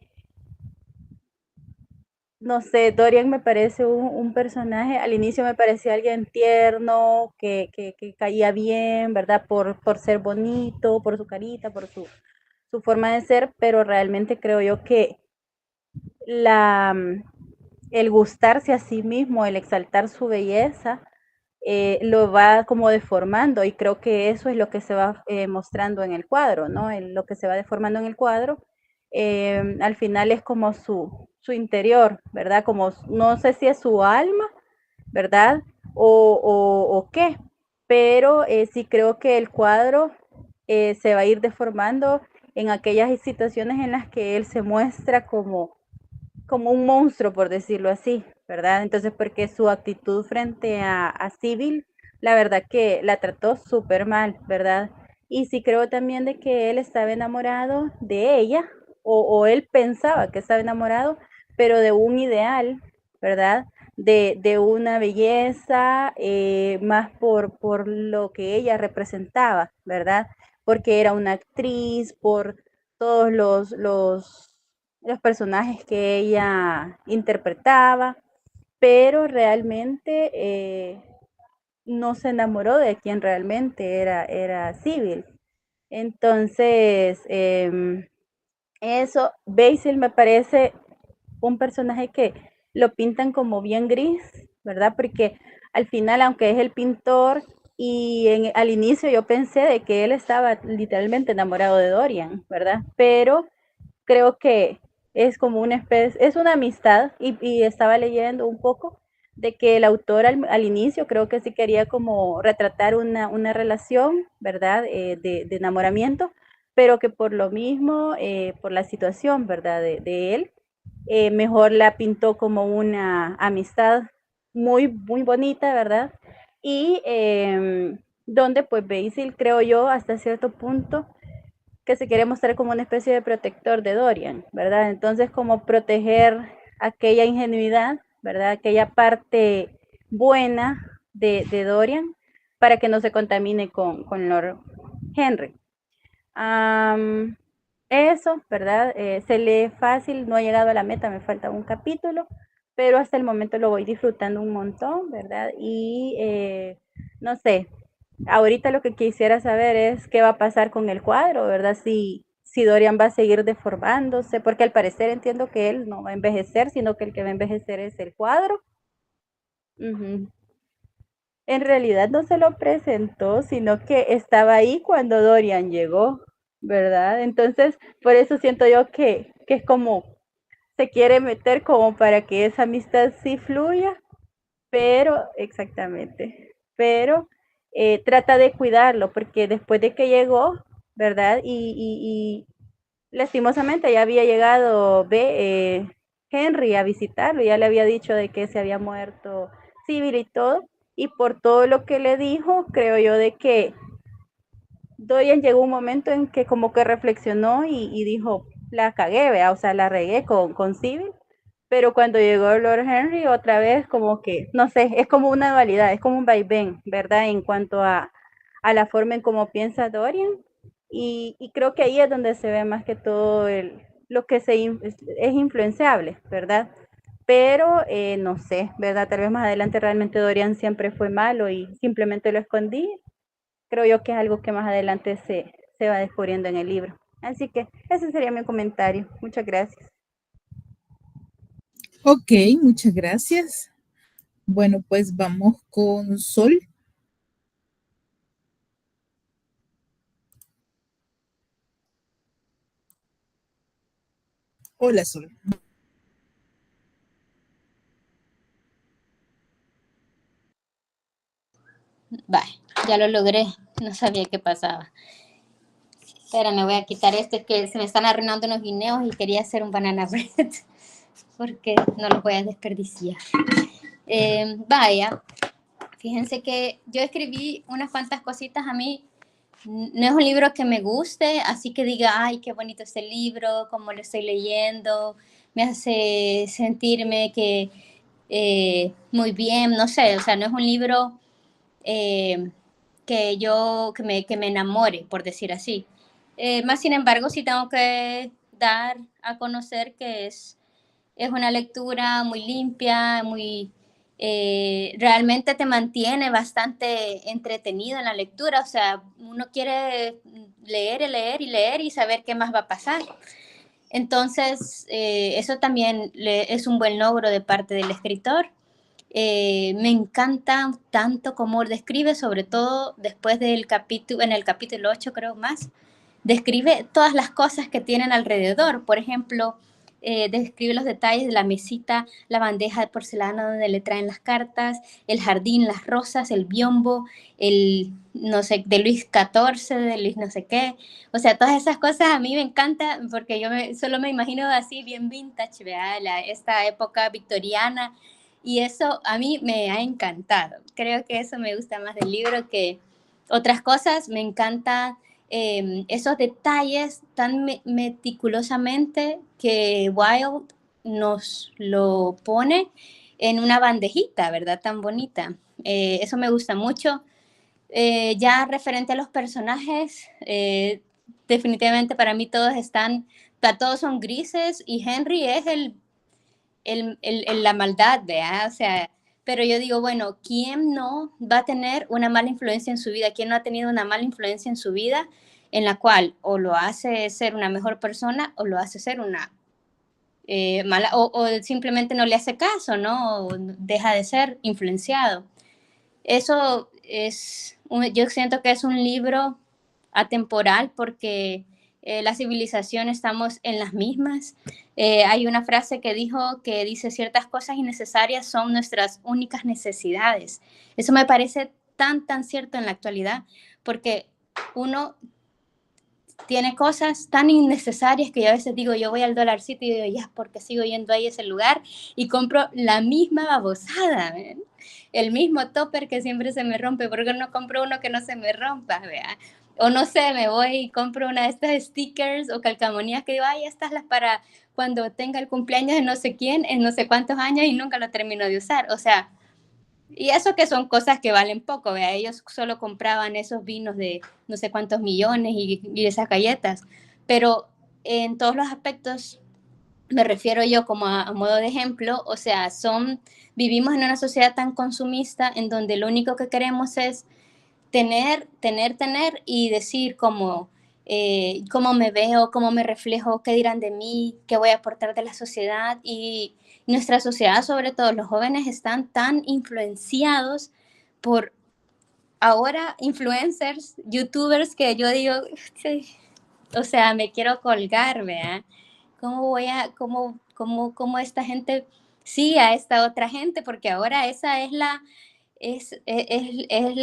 no sé, Dorian me parece un personaje, al inicio me parecía alguien tierno, que caía bien, ¿verdad? Por ser bonito, por su carita, por su forma de ser, pero realmente creo yo que la, el gustarse a sí mismo, el exaltar su belleza, lo va como deformando y creo que eso es lo que se va mostrando en el cuadro, ¿no? Lo que se va deformando en el cuadro, al final es como su interior, ¿verdad? Como no sé si es su alma, ¿verdad? O qué. Pero sí creo que el cuadro se va a ir deformando en aquellas situaciones en las que él se muestra como un monstruo, por decirlo así, ¿verdad? Entonces, porque su actitud frente a Civil, la verdad que la trató súper mal, ¿verdad? Y sí creo también de que él estaba enamorado de ella, o él pensaba que estaba enamorado, pero de un ideal, ¿verdad? De una belleza, más por lo que ella representaba, ¿verdad? Porque era una actriz, por todos los personajes que ella interpretaba, pero realmente no se enamoró de quien realmente era Civil. Entonces, eso, Basil me parece un personaje que lo pintan como bien gris, ¿verdad? Porque al final, aunque es el pintor, al inicio yo pensé de que él estaba literalmente enamorado de Dorian, ¿verdad? Pero creo que es como una especie, es una amistad y estaba leyendo un poco de que el autor al inicio creo que sí quería como retratar una relación, ¿verdad? De enamoramiento, pero que por lo mismo, por la situación, ¿verdad? De él, mejor la pintó como una amistad muy, muy bonita, ¿verdad? Y donde pues Basil, creo yo, hasta cierto punto, que se quiere mostrar como una especie de protector de Dorian, ¿verdad? Entonces, como proteger aquella ingenuidad, ¿verdad? Aquella parte buena de Dorian para que no se contamine con Lord Henry. Eso, ¿verdad? Se lee fácil, no ha llegado a la meta, me falta un capítulo, pero hasta el momento lo voy disfrutando un montón, ¿verdad? Y no sé, ahorita lo que quisiera saber es qué va a pasar con el cuadro, ¿verdad? Si Dorian va a seguir deformándose, porque al parecer entiendo que él no va a envejecer, sino que el que va a envejecer es el cuadro. Uh-huh. En realidad no se lo presentó, sino que estaba ahí cuando Dorian llegó, ¿verdad? Entonces, por eso siento yo que es como se quiere meter como para que esa amistad sí fluya, pero exactamente, pero trata de cuidarlo, porque después de que llegó, ¿verdad? Y lastimosamente ya había llegado Henry a visitarlo, ya le había dicho de que se había muerto Civil y todo, y por todo lo que le dijo, creo yo de que Dorian llegó un momento en que como que reflexionó y dijo, la cagué, ¿vea? O sea, la regué con Civil, pero cuando llegó Lord Henry otra vez como que, no sé, es como una dualidad, es como un vaivén, ¿verdad? En cuanto a la forma en cómo piensa Dorian y creo que ahí es donde se ve más que todo lo que es influenciable, ¿verdad? Pero no sé, ¿verdad? Tal vez más adelante realmente Dorian siempre fue malo y simplemente lo escondí. Creo yo que es algo que más adelante se va descubriendo en el libro. Así que ese sería mi comentario. Muchas gracias. Ok, muchas gracias. Bueno, pues vamos con Sol. Hola, Sol. Vale, ya lo logré. No sabía qué pasaba. Espera, me voy a quitar esto, que se me están arruinando unos guineos y quería hacer un banana bread porque no los voy a desperdiciar. Vaya, fíjense que yo escribí unas cuantas cositas. A mí no es un libro que me guste, así que diga, ay, qué bonito este libro, cómo lo estoy leyendo, me hace sentirme que muy bien, no sé, o sea, no es un libro que me enamore, por decir así. Más sin embargo, sí tengo que dar a conocer que es una lectura muy limpia, realmente te mantiene bastante entretenido en la lectura, o sea, uno quiere leer y leer y leer y saber qué más va a pasar. Entonces, eso también es un buen logro de parte del escritor. Me encanta tanto cómo describe, sobre todo después del capítulo, en el capítulo 8 creo más, describe todas las cosas que tienen alrededor. Por ejemplo, describe los detalles de la mesita, la bandeja de porcelana donde le traen las cartas, el jardín, las rosas, el biombo, el, no sé, de Luis XIV, de Luis no sé qué. O sea, todas esas cosas a mí me encantan porque yo solo me imagino así bien vintage, ¿verdad? Esta época victoriana. Y eso a mí me ha encantado. Creo que eso me gusta más del libro que otras cosas. Me encanta esos detalles tan meticulosamente que Wilde nos lo pone en una bandejita, ¿verdad? Tan bonita. Eso me gusta mucho. Ya referente a los personajes, definitivamente para mí todos son grises y Henry es la maldad, ¿verdad? O sea, pero yo digo, bueno, ¿quién no va a tener una mala influencia en su vida? ¿Quién no ha tenido una mala influencia en su vida en la cual o lo hace ser una mejor persona o lo hace ser una mala, o simplemente no le hace caso, ¿no? O deja de ser influenciado. Eso yo siento que es un libro atemporal porque la civilización estamos en las mismas. Hay una frase que dice ciertas cosas innecesarias son nuestras únicas necesidades. Eso me parece tan cierto en la actualidad porque uno tiene cosas tan innecesarias que yo a veces digo, yo voy al Dollar City y digo, ya, porque sigo yendo ahí a ese lugar y compro la misma babosada, ¿ven? El mismo topper que siempre se me rompe, porque no compro uno que no se me rompa, ¿verdad? O no sé, me voy y compro una de estas stickers o calcamonías que digo, ay, estas las para cuando tenga el cumpleaños de no sé quién, en no sé cuántos años y nunca lo termino de usar. O sea, y eso que son cosas que valen poco, ¿verdad? Ellos solo compraban esos vinos de no sé cuántos millones y esas galletas. Pero en todos los aspectos, me refiero yo como a modo de ejemplo, o sea, vivimos en una sociedad tan consumista en donde lo único que queremos es tener y decir cómo me veo, cómo me reflejo, qué dirán de mí, qué voy a aportar de la sociedad. Y nuestra sociedad, sobre todo los jóvenes, están tan influenciados por ahora influencers, youtubers, que yo digo, sí, o sea, me quiero colgar, ¿verdad? ¿Cómo esta gente sigue a esta otra gente? Porque ahora esa es la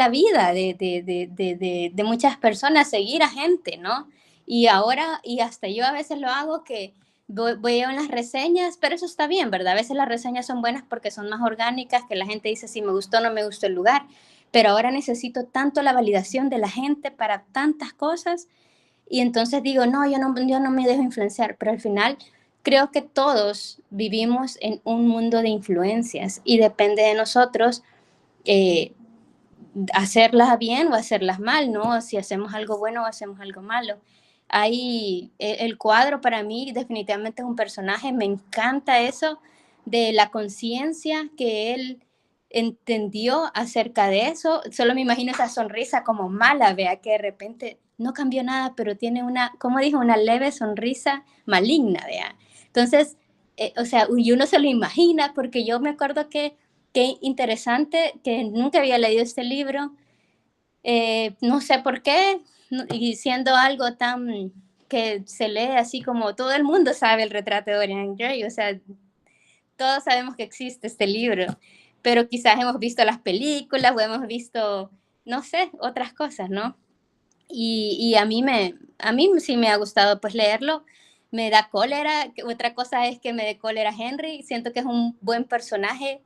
vida de muchas personas, seguir a gente, ¿no? Y ahora, y hasta yo a veces lo hago que veo en las reseñas, pero eso está bien, ¿verdad? A veces las reseñas son buenas porque son más orgánicas, que la gente dice si me gustó o no me gustó el lugar, pero ahora necesito tanto la validación de la gente para tantas cosas y entonces digo, no, yo no me dejo influenciar, pero al final creo que todos vivimos en un mundo de influencias y depende de nosotros hacerlas bien o hacerlas mal, ¿no? Si hacemos algo bueno o hacemos algo malo. Ahí el cuadro para mí definitivamente es un personaje, me encanta eso de la conciencia que él entendió acerca de eso. Solo me imagino esa sonrisa como mala, vea que de repente no cambió nada, pero tiene como dijo, una leve sonrisa maligna, vea. Entonces, o sea, y uno se lo imagina porque yo me acuerdo que qué interesante, que nunca había leído este libro, no sé por qué, y siendo algo tan que se lee así como todo el mundo sabe el retrato de Dorian Gray, o sea, todos sabemos que existe este libro, pero quizás hemos visto las películas o hemos visto, no sé, otras cosas, ¿no? Y a mí sí me ha gustado pues leerlo, me da cólera, otra cosa es que me dé cólera Henry, siento que es un buen personaje,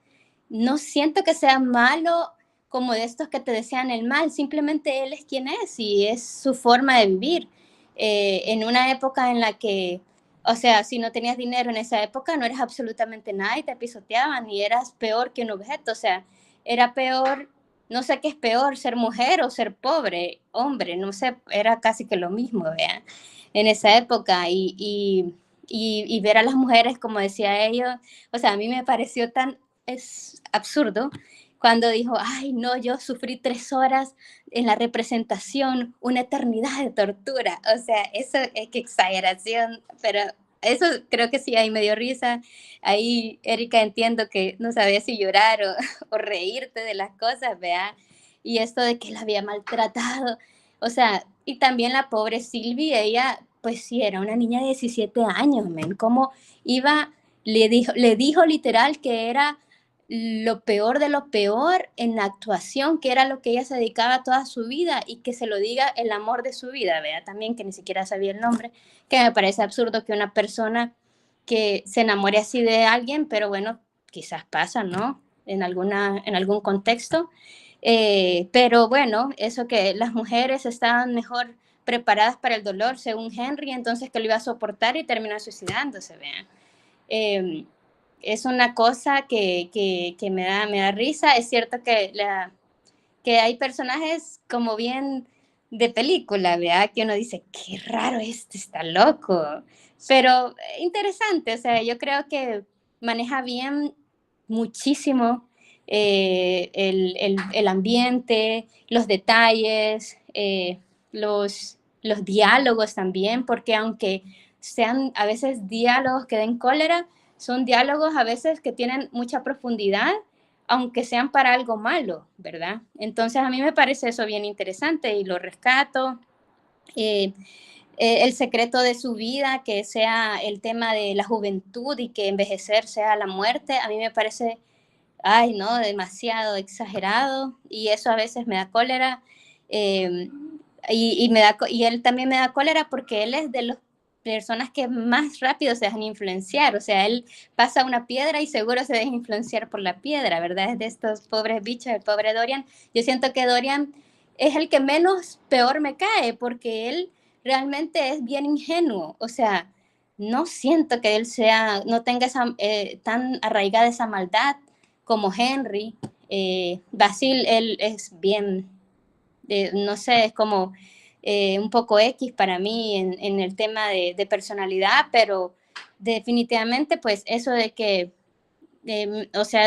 no siento que sea malo como de estos que te desean el mal, simplemente él es quien es y es su forma de vivir. En una época en la que, o sea, si no tenías dinero en esa época no eras absolutamente nada y te pisoteaban y eras peor que un objeto, o sea, era peor, no sé qué es peor, ser mujer o ser pobre, hombre, no sé, era casi que lo mismo, vean, en esa época y ver a las mujeres, como decía ellos, o sea, a mí me pareció es absurdo cuando dijo, ay, no, yo sufrí 3 horas en la representación, una eternidad de tortura. O sea, eso es que exageración, pero eso creo que sí, ahí me dio risa. Ahí, Erika, entiendo que no sabía si llorar o reírte de las cosas, ¿vea? Y esto de que la había maltratado. O sea, y también la pobre Sylvie, ella pues sí, era una niña de 17 años, men, cómo iba, le dijo literal que era lo peor de lo peor en la actuación, que era lo que ella se dedicaba toda su vida, y que se lo diga el amor de su vida, vea, también que ni siquiera sabía el nombre, que me parece absurdo que una persona que se enamore así de alguien, pero bueno, quizás pasa, ¿no? En algún contexto. Pero bueno, eso que las mujeres estaban mejor preparadas para el dolor, según Henry, entonces que lo iba a soportar y terminó suicidándose, vean. Es una cosa que me da risa. Es cierto que hay personajes como bien de película, ¿verdad? Que uno dice, qué raro está loco. Pero interesante, o sea, yo creo que maneja bien muchísimo el ambiente, los detalles, los diálogos también, porque aunque sean a veces diálogos que den cólera, son diálogos a veces que tienen mucha profundidad, aunque sean para algo malo, ¿verdad? Entonces a mí me parece eso bien interesante y lo rescato. El secreto de su vida, que sea el tema de la juventud y que envejecer sea la muerte, a mí me parece, ay, no, demasiado exagerado, y eso a veces me da cólera. eh, y él también me da cólera porque él es de las personas que más rápido se dejan influenciar, o sea, él pasa una piedra y seguro se deja influenciar por la piedra, ¿verdad? Es de estos pobres bichos, el pobre Dorian. Yo siento que Dorian es el que menos peor me cae, porque él realmente es bien ingenuo, o sea, no siento que él no tenga tan arraigada esa maldad como Henry. Basil, él es bien, no sé, es como un poco X para mí en el tema de personalidad, pero definitivamente pues eso de que, o sea,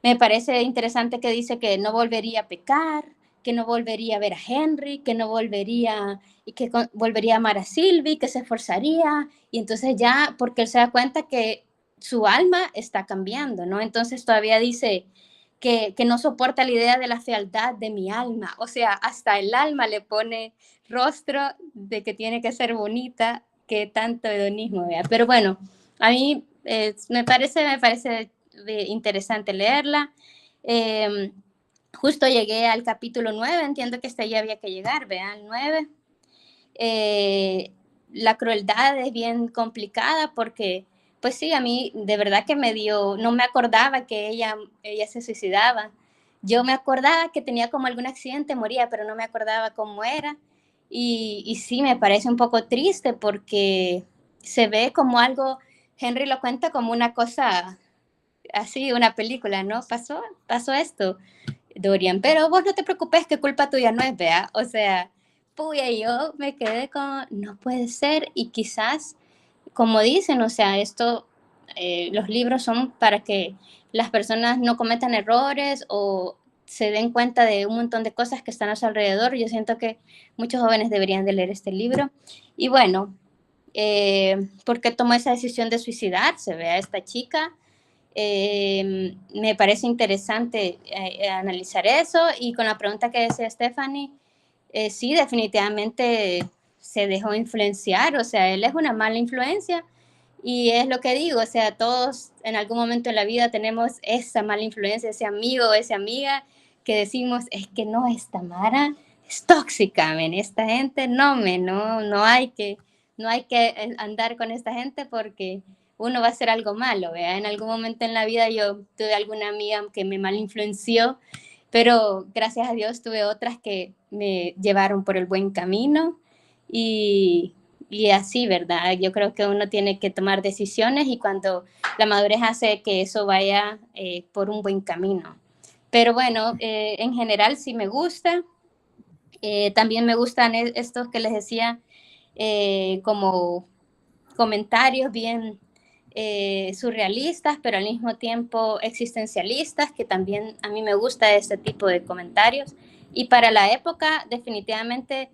me parece interesante que dice que no volvería a pecar, que no volvería a ver a Henry, que no volvería, y que volvería a amar a Sylvie, que se esforzaría, y entonces ya, porque él se da cuenta que su alma está cambiando, ¿no? Entonces todavía dice que no soporta la idea de la fealdad de mi alma, o sea, hasta el alma le pone rostro de que tiene que ser bonita, que tanto hedonismo, vea. Pero bueno, a mí me parece interesante leerla. Justo llegué al capítulo 9, entiendo que hasta ahí había que llegar, vean, 9. La crueldad es bien complicada porque, pues sí, a mí de verdad que no me acordaba que ella se suicidaba. Yo me acordaba que tenía como algún accidente, moría, pero no me acordaba cómo era. Y sí, me parece un poco triste porque se ve como algo, Henry lo cuenta como una cosa así, una película, ¿no? Pasó esto, Dorian, pero vos no te preocupes, que culpa tuya no es, vea. O sea, puya, yo me quedé con, no puede ser, y quizás, como dicen, o sea, los libros son para que las personas no cometan errores o se den cuenta de un montón de cosas que están a su alrededor. Yo siento que muchos jóvenes deberían de leer este libro. Y bueno, ¿por qué tomó esa decisión de suicidarse? Vea, esta chica. Me parece interesante analizar eso, y con la pregunta que decía Stephanie, sí, definitivamente se dejó influenciar, o sea, él es una mala influencia, y es lo que digo, o sea, todos en algún momento en la vida tenemos esa mala influencia, ese amigo o esa amiga que decimos, es que no, esta Mara es tóxica, men, esta gente no hay que andar con esta gente porque uno va a hacer algo malo, ¿vea? En algún momento en la vida yo tuve alguna amiga que me mal influenció, pero gracias a Dios tuve otras que me llevaron por el buen camino, y así, ¿verdad? Yo creo que uno tiene que tomar decisiones, y cuando la madurez hace que eso vaya por un buen camino. Pero bueno, en general sí me gusta. También me gustan estos que les decía, como comentarios bien surrealistas, pero al mismo tiempo existencialistas, que también a mí me gusta este tipo de comentarios. Y para la época, definitivamente,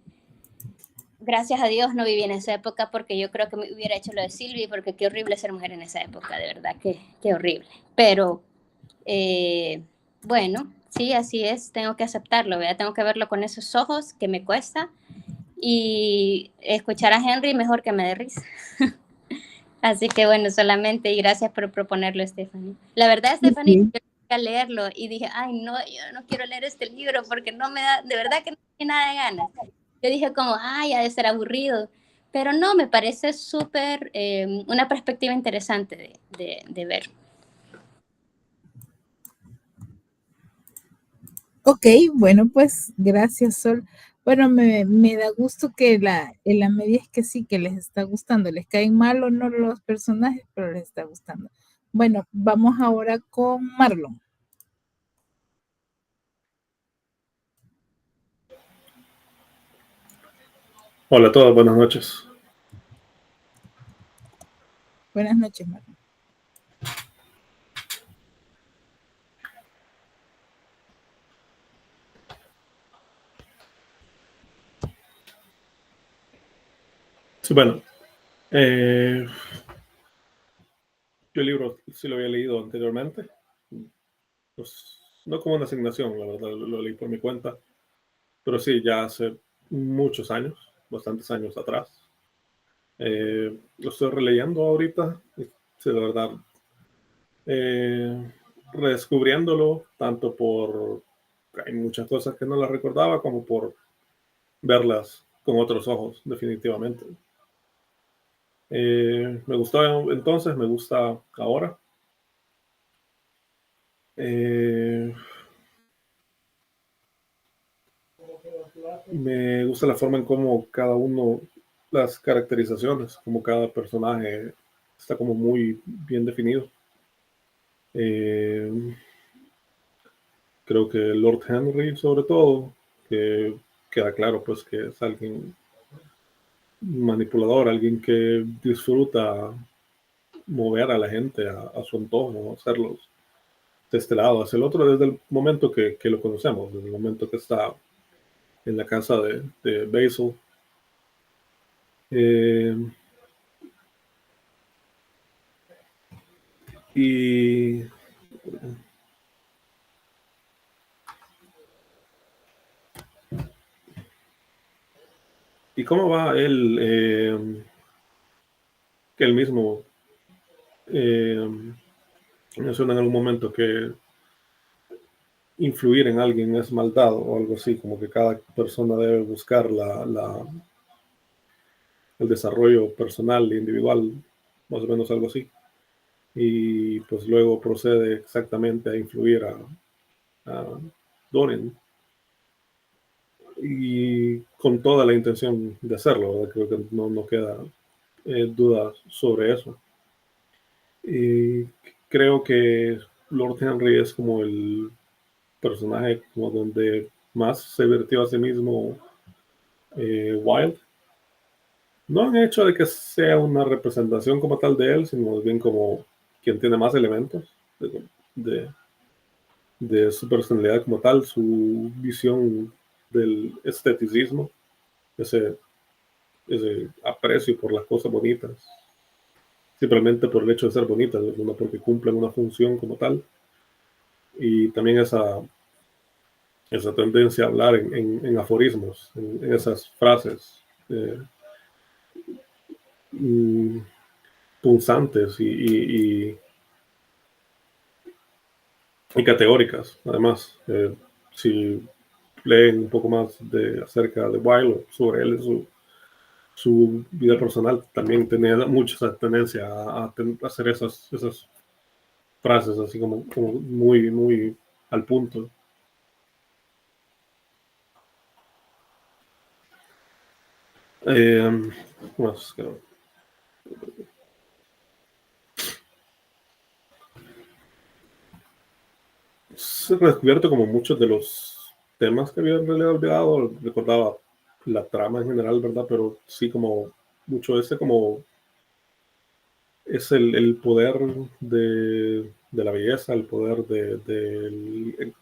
gracias a Dios no viví en esa época, porque yo creo que me hubiera hecho lo de Sylvie, porque qué horrible ser mujer en esa época, de verdad, qué horrible. Pero bueno, sí, así es, tengo que aceptarlo, ¿verdad? Tengo que verlo con esos ojos que me cuesta, y escuchar a Henry mejor que me dé risa. Así que bueno, solamente, y gracias por proponerlo, Stephanie. La verdad, Stephanie, yo quería leerlo y dije, ay, no, yo no quiero leer este libro porque no me da, de verdad que no tiene nada de ganas. Yo dije como, ay, ha de ser aburrido. Pero no, me parece súper, una perspectiva interesante de ver. Ok, bueno, pues gracias, Sol. Bueno, me da gusto que en la media es que sí, que les está gustando. Les caen mal o no los personajes, pero les está gustando. Bueno, vamos ahora con Marlon. Hola a todos, buenas noches. Buenas noches, Marlon. Sí, bueno, yo el libro sí lo había leído anteriormente, pues no como una asignación, la verdad, lo leí por mi cuenta, pero sí, ya hace muchos años, bastantes años atrás. Lo estoy releyendo ahorita, y sí, la verdad, redescubriéndolo, tanto por, hay muchas cosas que no las recordaba, como por verlas con otros ojos, definitivamente. Me gustó entonces, me gusta ahora. Me gusta la forma en cómo cada uno, las caracterizaciones, como cada personaje está como muy bien definido. Creo que Lord Henry, sobre todo, que queda claro pues que es alguien manipulador, alguien que disfruta mover a la gente a su antojo, hacerlos de este lado hacia el otro desde el momento que lo conocemos, desde el momento que está en la casa de Basil. Y cómo va él, que él mismo menciona en algún momento que influir en alguien es maldad o algo así, como que cada persona debe buscar el desarrollo personal e individual, más o menos algo así. Y pues luego procede exactamente a influir a Dorian. Y con toda la intención de hacerlo, ¿verdad? Creo que no queda duda sobre eso. Y creo que Lord Henry es como el personaje como donde más se vertió a sí mismo Wilde. No en el hecho de que sea una representación como tal de él, sino más bien como quien tiene más elementos de, de su personalidad como tal, su visión del esteticismo, ese aprecio por las cosas bonitas, simplemente por el hecho de ser bonitas, no porque cumplen una función como tal. Y también esa tendencia a hablar en aforismos, en esas frases punzantes y categóricas. Además, si leen un poco más acerca de Wilde, sobre él, su vida personal, también tenía mucha tendencia a hacer esas frases así como muy, muy al punto. Más, creo. Se ha redescubierto como muchos de los temas que había en realidad olvidado. Recordaba la trama en general, ¿verdad? Pero sí como mucho ese como es el poder de la belleza, el poder en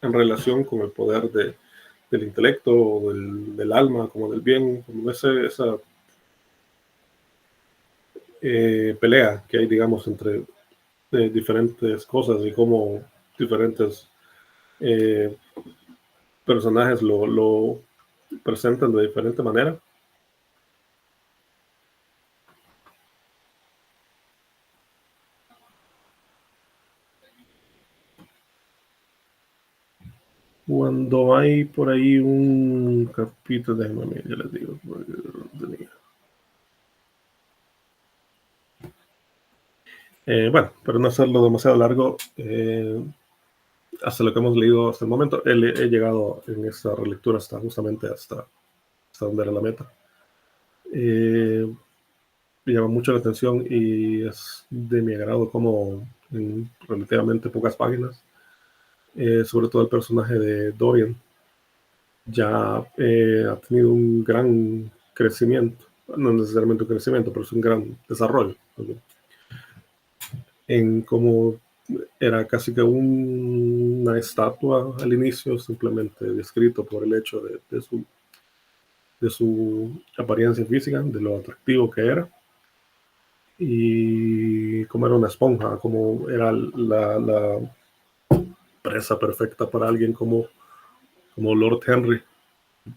relación con el poder del intelecto, del alma, como del bien, como esa pelea que hay, digamos, entre diferentes cosas y cómo diferentes personajes lo presentan de diferente manera. Cuando hay por ahí un capítulo, déjenme, ya les digo. Bueno, para no hacerlo demasiado largo, hasta lo que hemos leído hasta el momento, he llegado en esta relectura justamente hasta donde era la meta. Me llama mucho la atención y es de mi agrado como en relativamente pocas páginas, sobre todo el personaje de Dorian, ya ha tenido un gran crecimiento, no necesariamente un crecimiento, pero es un gran desarrollo, ¿no? En cómo era casi que una estatua al inicio, simplemente descrito por el hecho de su apariencia física, de lo atractivo que era, y como era una esponja, como era la presa perfecta para alguien como Lord Henry,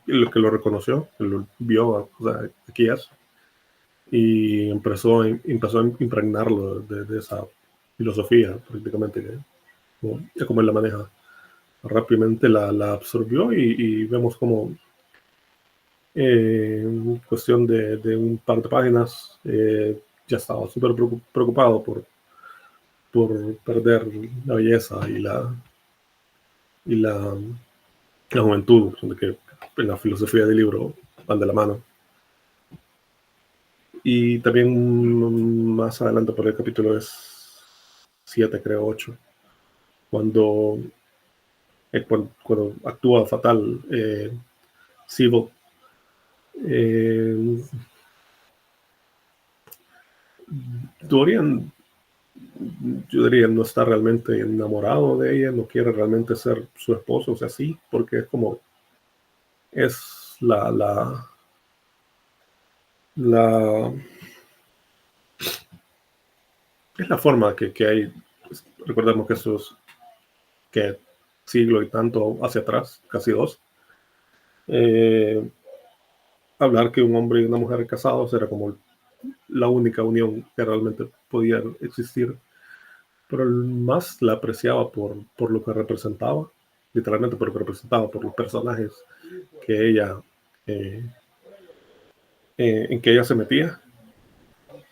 lo que lo reconoció, que lo vio, o sea, aquí es, y empezó a impregnarlo de esa filosofía, prácticamente, como él la maneja. Rápidamente la absorbió y vemos como en cuestión de un par de páginas ya estaba súper preocupado por perder la belleza y la juventud, de que en la filosofía del libro van de la mano. Y también más adelante por el capítulo es 7, creo, 8, cuando actúa fatal Sybil, Dorian, yo diría, no está realmente enamorado de ella, no quiere realmente ser su esposo, o sea, sí, porque es como, es la es la forma que hay. Recordemos que eso es que siglo y tanto hacia atrás, casi 2, hablar que un hombre y una mujer casados era como la única unión que realmente podía existir, pero él más la apreciaba por lo que representaba, literalmente por lo que representaba, por los personajes que ella en que ella se metía,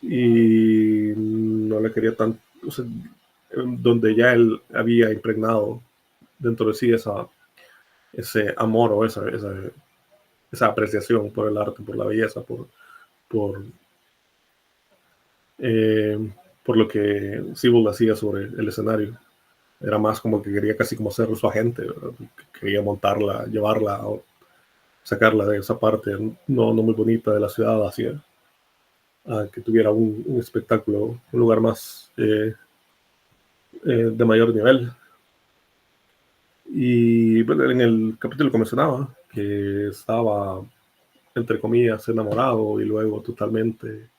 y no le quería tanto, o sea, donde ya él había impregnado dentro de sí ese amor o esa apreciación por el arte, por la belleza, por, por lo que Sybil hacía sobre el escenario. Era más como que quería casi como ser su agente, ¿verdad? Quería montarla, llevarla, o sacarla de esa parte no muy bonita de la ciudad hacia a que tuviera un espectáculo, un lugar más de mayor nivel. Y bueno, en el capítulo que mencionaba, que estaba, entre comillas, enamorado y luego totalmente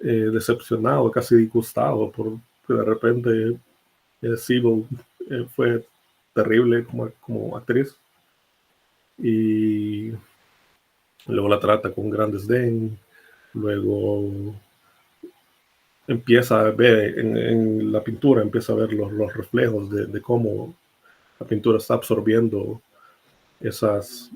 decepcionado, casi disgustado por que de repente Sybil fue terrible como actriz, y luego la trata con gran desdén, luego empieza a ver en la pintura, empieza a ver los reflejos de cómo la pintura está absorbiendo esas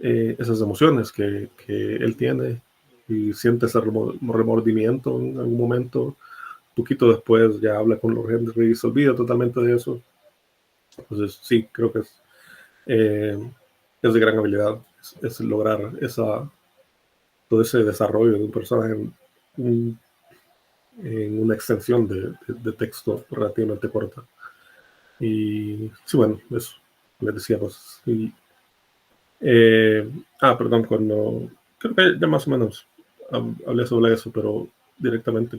emociones que él tiene, y siente ese remordimiento en algún momento. Poquito después ya habla con Lord Henry y se olvida totalmente de eso. Entonces sí, creo que es de gran habilidad, es lograr todo ese desarrollo de un personaje en una extensión de texto relativamente corta. Y sí, bueno, eso les decía, pues. Y, perdón, creo que ya más o menos hablé sobre eso, pero directamente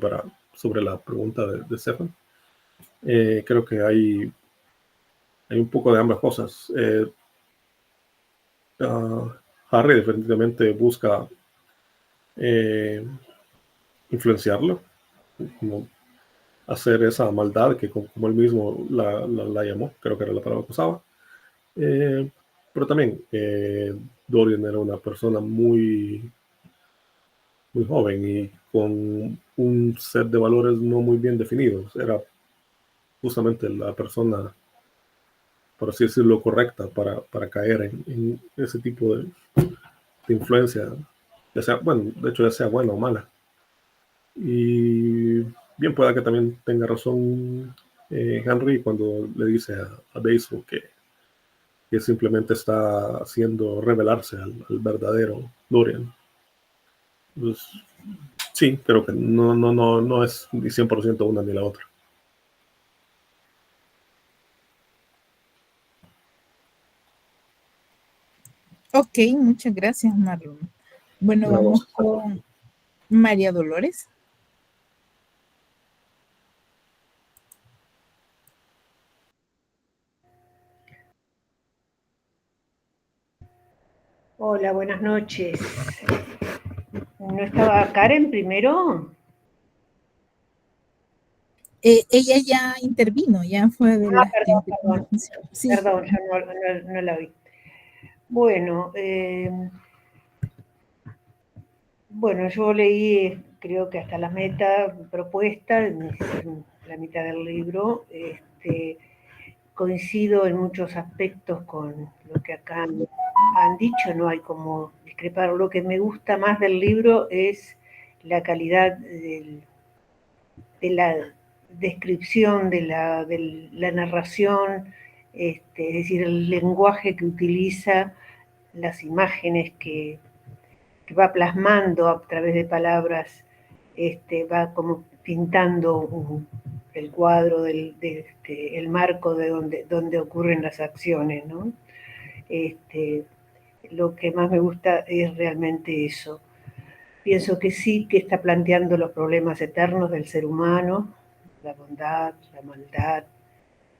sobre la pregunta de Stefan, creo que hay un poco de ambas cosas. Harry definitivamente busca influenciarlo, como hacer esa maldad que como él mismo la llamó, creo que era la palabra que usaba, Pero también Dorian era una persona muy, muy joven y con un set de valores no muy bien definidos. Era justamente la persona, por así decirlo, correcta para caer en ese tipo de influencia, ya sea, bueno, de hecho ya sea buena o mala. Y bien pueda que también tenga razón Henry cuando le dice a Basil que simplemente está haciendo revelarse al verdadero Dorian. Pues, sí, creo que no es ni 100% una ni la otra. Ok, muchas gracias, Marlon. Bueno, vamos con María Dolores. Hola, buenas noches. ¿No estaba Karen primero? Ella ya intervino, ya fue de las que Perdón. Sí. Perdón, yo no la vi. Bueno, yo leí, creo que hasta la meta propuesta, la mitad del libro. Coincido en muchos aspectos con lo que acá han dicho, no hay como discrepar. Lo que me gusta más del libro es la calidad de la descripción, de la narración, es decir, el lenguaje que utiliza, las imágenes que va plasmando a través de palabras, va como pintando el cuadro, el marco de donde ocurren las acciones, ¿no? Lo que más me gusta es realmente eso. Pienso que sí, que está planteando los problemas eternos del ser humano, la bondad, la maldad,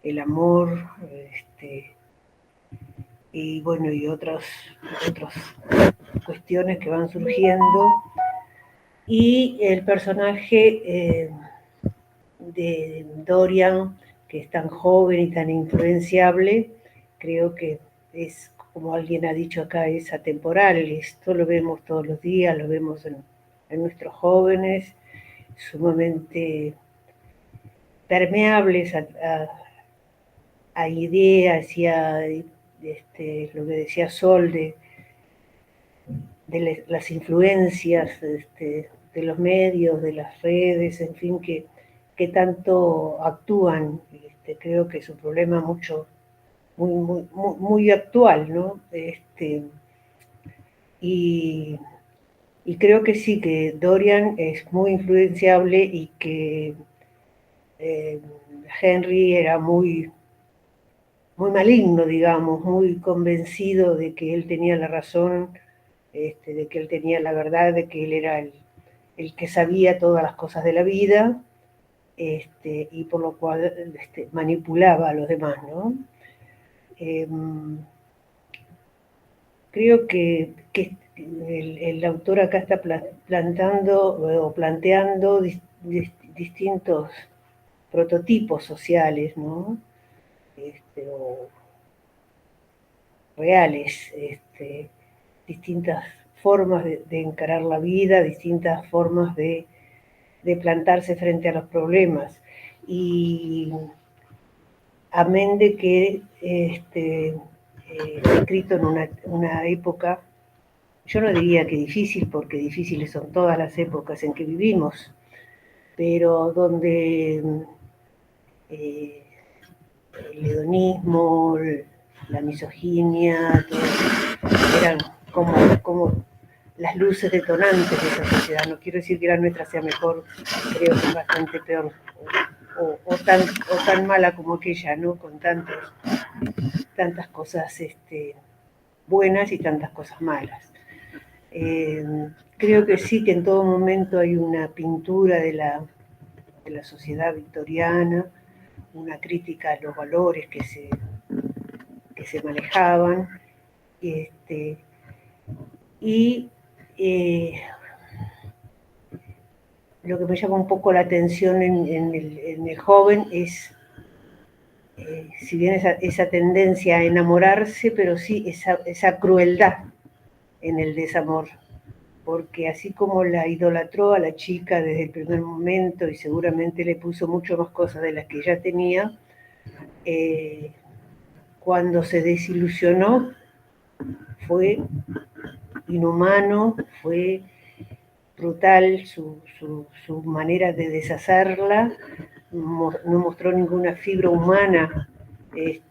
el amor, y bueno, y otras cuestiones que van surgiendo. Y el personaje de Dorian, que es tan joven y tan influenciable, creo que es, como alguien ha dicho acá, es atemporal. Esto lo vemos todos los días, lo vemos en nuestros jóvenes, sumamente permeables a ideas y a lo que decía Sol de las influencias de los medios, de las redes, en fin, que tanto actúan. Creo que es un problema muy actual, ¿no? Y creo que sí, que Dorian es muy influenciable y que Henry era muy maligno, digamos, muy convencido de que él tenía la razón, de que él tenía la verdad, de que él era el que sabía todas las cosas de la vida, y por lo cual manipulaba a los demás, ¿no? Creo que el autor acá está planteando distintos prototipos sociales, ¿no? O reales, distintas formas de encarar la vida, distintas formas de plantarse frente a los problemas. Y amén de que escrito en una época, yo no diría que difícil, porque difíciles son todas las épocas en que vivimos, pero donde el hedonismo, la misoginia, eran como las luces detonantes de esa sociedad. No quiero decir que la nuestra sea mejor, creo que es bastante peor, o tan mala como aquella, ¿no? Con tantas cosas buenas y tantas cosas malas. Creo que sí, que en todo momento hay una pintura de la sociedad victoriana, una crítica a los valores que se manejaban, y lo que me llama un poco la atención en el joven es si bien esa tendencia a enamorarse, pero sí esa crueldad en el desamor, porque así como la idolatró a la chica desde el primer momento y seguramente le puso mucho más cosas de las que ya tenía, cuando se desilusionó fue inhumano, fue brutal su manera de deshacerla, no mostró ninguna fibra humana que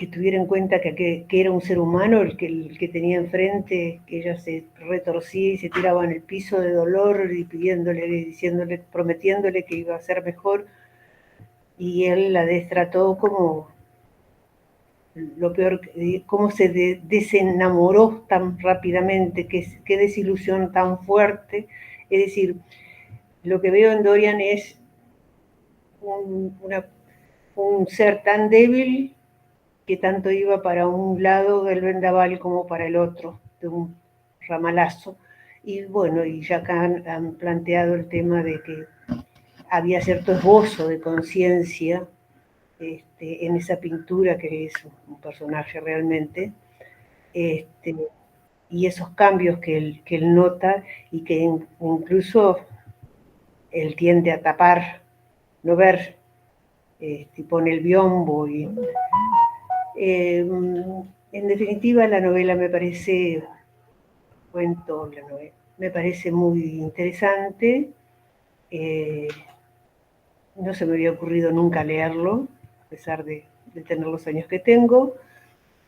tuviera en cuenta que era un ser humano el que tenía enfrente, que ella se retorcía y se tiraba en el piso de dolor y pidiéndole, diciéndole, prometiéndole que iba a ser mejor, y él la destrató como lo peor, cómo se desenamoró tan rápidamente, qué desilusión tan fuerte. Es decir, lo que veo en Dorian es un ser tan débil que tanto iba para un lado del vendaval como para el otro, de un ramalazo. Y bueno, y ya acá han planteado el tema de que había cierto esbozo de conciencia en esa pintura, que es un personaje realmente, y esos cambios que él nota y que incluso él tiende a tapar, no ver, y pone el biombo. En definitiva, la novela me parece, me parece muy interesante. No se me había ocurrido nunca leerlo, a pesar de tener los años que tengo.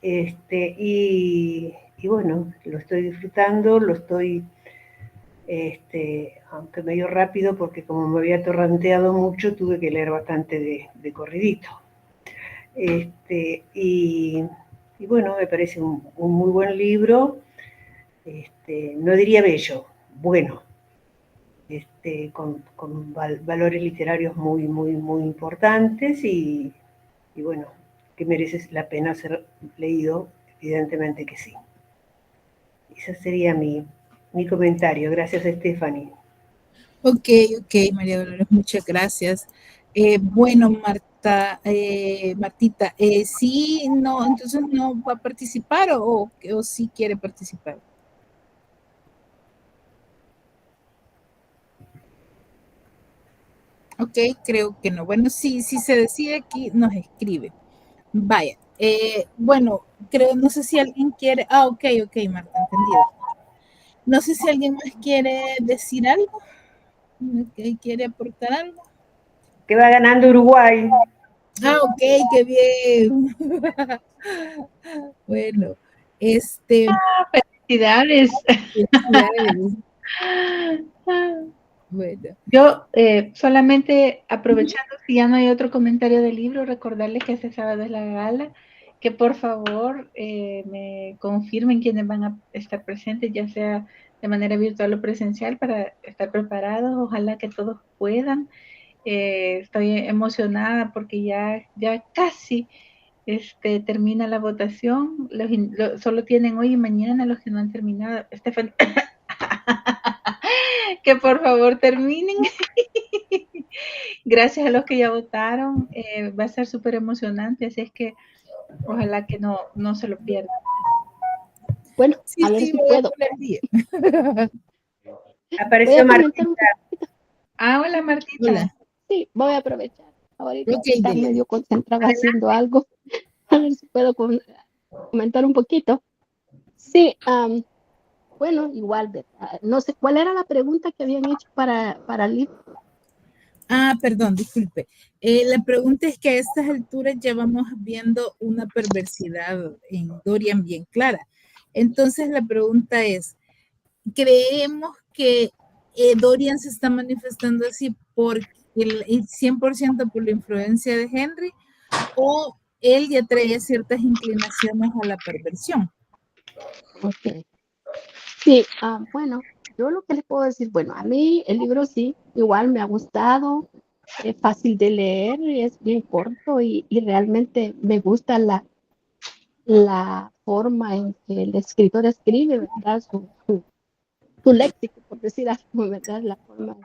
Y bueno, lo estoy disfrutando, lo estoy, aunque medio rápido, porque como me había atorranteado mucho, tuve que leer bastante de corridito. Y bueno, me parece un muy buen libro, no diría bello, bueno, con valores literarios muy, muy, muy importantes y bueno, que merece la pena ser leído, evidentemente que sí. Ese sería mi comentario. Gracias, Stephanie. Ok, María Dolores, muchas gracias. Bueno, Martita, sí, no, entonces no va a participar o sí quiere participar. Ok, creo que no. Bueno, si se decide aquí, nos escribe. Vaya, bueno, no sé si alguien quiere, ok, Marta, entendido. No sé si alguien más quiere decir algo, quiere aportar algo. Que va ganando Uruguay. Ok, qué bien. Bueno, felicidades. Felicidades. Bueno. Yo solamente aprovechando, si ya no hay otro comentario del libro, recordarles que este sábado es la gala, que por favor me confirmen quiénes van a estar presentes, ya sea de manera virtual o presencial, para estar preparados. Ojalá que todos puedan. Estoy emocionada porque ya casi termina la votación. Solo tienen hoy y mañana los que no han terminado. Estefan, que por favor terminen. Gracias a los que ya votaron, va a ser súper emocionante, así es que ojalá que no se lo pierdan. Bueno, sí, a ver si puedo. Apareció Martita. Hola Martita. Hola. Sí, voy a aprovechar ahorita que está medio concentrada haciendo algo. A ver si puedo comentar un poquito. Sí, bueno, igual, no sé, ¿cuál era la pregunta que habían hecho para el libro? Perdón, disculpe. La pregunta es que a estas alturas ya vamos viendo una perversidad en Dorian bien clara. Entonces la pregunta es, ¿creemos que Dorian se está manifestando así por el 100% por la influencia de Henry o él ya traía ciertas inclinaciones a la perversión? Ok. Sí, bueno, yo lo que les puedo decir, bueno, a mí el libro sí, igual me ha gustado, es fácil de leer, es bien corto y realmente me gusta la forma en que el escritor escribe, ¿verdad? Su léxico, por decir algo, ¿verdad? La forma,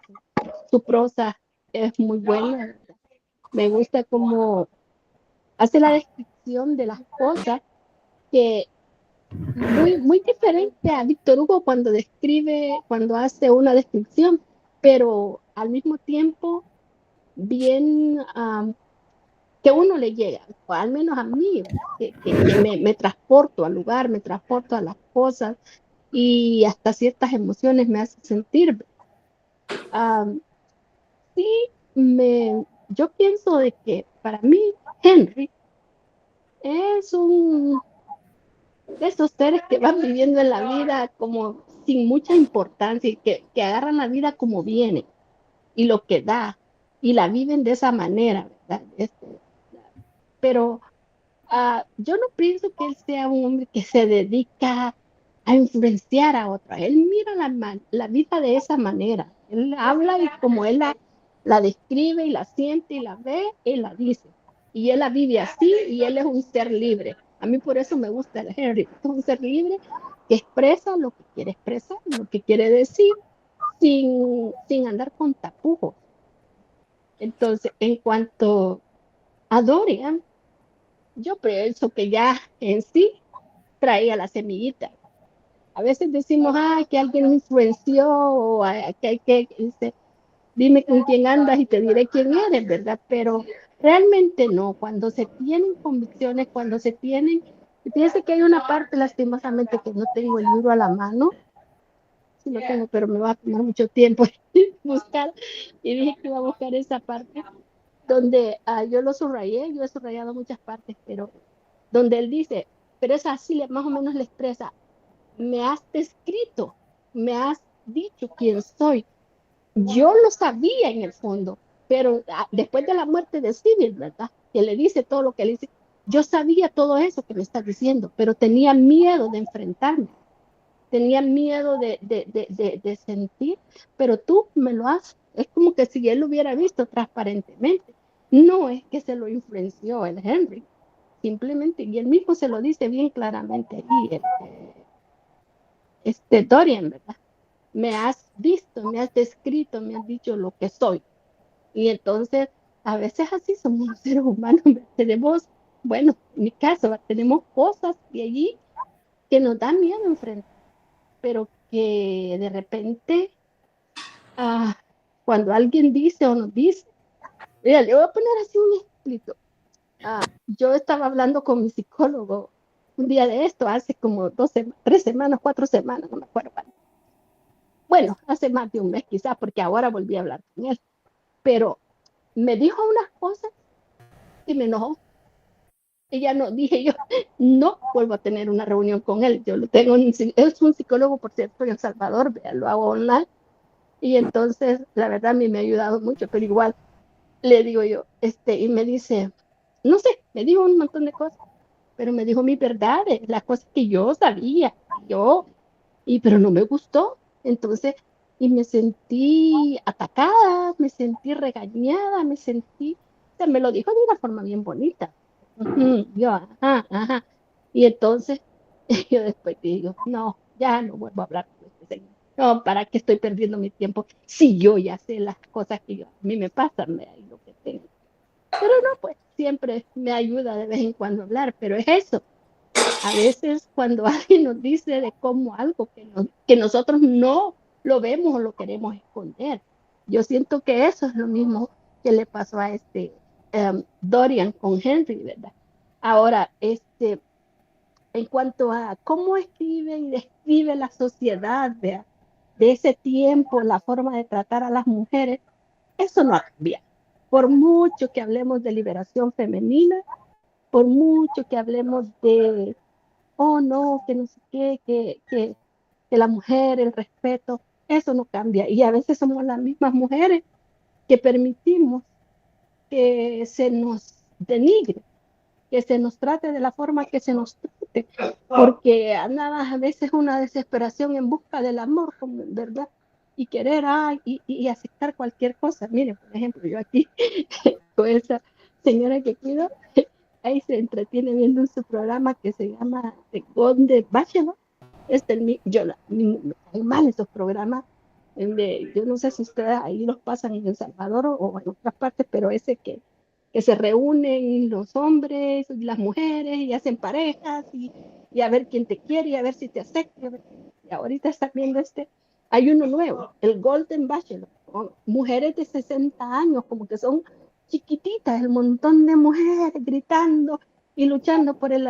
su prosa es muy buena, ¿verdad? Me gusta cómo hace la descripción de las cosas, que muy diferente a Víctor Hugo cuando describe, cuando hace una descripción, pero al mismo tiempo bien que uno le llega, o al menos a mí, que me transporto al lugar, me transporto a las cosas y hasta ciertas emociones me hace sentir. Um, sí, yo pienso de que para mí Henry es un de esos seres que van viviendo en la vida como sin mucha importancia y que agarran la vida como viene y lo que da y la viven de esa manera, ¿verdad? Pero yo no pienso que él sea un hombre que se dedica a influenciar a otra. Él mira la vida de esa manera. Él habla y como él la describe y la siente y la ve, él la dice. Y él la vive así y él es un ser libre. A mí por eso me gusta el Henry. Es un ser libre que expresa lo que quiere expresar, lo que quiere decir, sin andar con tapujos. Entonces, en cuanto a Dorian, yo pienso que ya en sí traía la semillita. A veces decimos, que alguien influenció, o que hay que, dice, dime con quién andas y te diré quién eres, ¿verdad? Pero realmente no. Cuando se tienen convicciones, cuando se tienen, fíjense que hay una parte lastimosamente que no tengo el libro a la mano, sí lo tengo, pero me va a tomar mucho tiempo buscar, y dije que iba a buscar esa parte, donde yo lo subrayé, yo he subrayado muchas partes, pero donde él dice, pero es así, más o menos le expresa, me has descrito, me has dicho quién soy. Yo lo sabía en el fondo, pero después de la muerte de Civil, ¿verdad? Que le dice todo lo que le dice, yo sabía todo eso que me estás diciendo, pero tenía miedo de enfrentarme, tenía miedo de sentir, pero tú me lo has, es como que si él lo hubiera visto transparentemente. No es que se lo influenció el Henry, simplemente, y él mismo se lo dice bien claramente ahí, Dorian, ¿verdad? Me has visto, me has descrito, me has dicho lo que soy. Y entonces, a veces así somos los seres humanos, tenemos, bueno, en mi caso, tenemos cosas de allí que nos da miedo enfrentar, pero que de repente, cuando alguien dice o nos dice, mira, le voy a poner así un ejemplo. Yo estaba hablando con mi psicólogo un día de esto, hace como 3 semanas, 4 semanas, no me acuerdo. Bueno, hace más de un mes quizás, porque ahora volví a hablar con él. Pero me dijo unas cosas y me enojó. Y ya no, dije yo, no vuelvo a tener una reunión con él. Yo lo tengo, es un psicólogo, por cierto, en El Salvador, lo hago online. Y entonces, la verdad, a mí me ha ayudado mucho, pero igual le digo yo, y me dice, no sé, me dijo un montón de cosas, pero me dijo mis verdades, las cosas que yo sabía, pero no me gustó. Entonces, y me sentí atacada, me sentí regañada, o sea, me lo dijo de una forma bien bonita. Yo, ajá, ajá. Y entonces, yo después digo, no, ya no vuelvo a hablar con este señor. No, ¿para qué estoy perdiendo mi tiempo? Si yo ya sé las cosas que a mí me pasan, lo que tengo. Pero no, pues siempre me ayuda de vez en cuando hablar, pero es eso. A veces cuando alguien nos dice de cómo algo que nosotros no lo vemos o lo queremos esconder. Yo siento que eso es lo mismo que le pasó a Dorian con Henry, ¿verdad? Ahora, en cuanto a cómo escribe y describe la sociedad de ese tiempo, la forma de tratar a las mujeres, eso no ha cambiado. Por mucho que hablemos de liberación femenina, por mucho que hablemos de, oh no, que no sé qué, que la mujer, el respeto, eso no cambia. Y a veces somos las mismas mujeres que permitimos que se nos denigre, que se nos trate de la forma que se nos trate, porque nada, a veces una desesperación en busca del amor, ¿verdad? Y querer y aceptar cualquier cosa. Miren, por ejemplo, yo aquí con esa señora que cuido, ahí se entretiene viendo su programa que se llama The Golden Bachelor. Me caen mal esos programas. Yo no sé si ustedes ahí los pasan en El Salvador o en otras partes, pero ese que que se reúnen los hombres y las mujeres y hacen parejas y a ver quién te quiere y a ver si te acepta. Y ahorita están viendo hay uno nuevo, el Golden Bachelor, con mujeres de 60 años, como que son chiquititas, el montón de mujeres gritando y luchando por el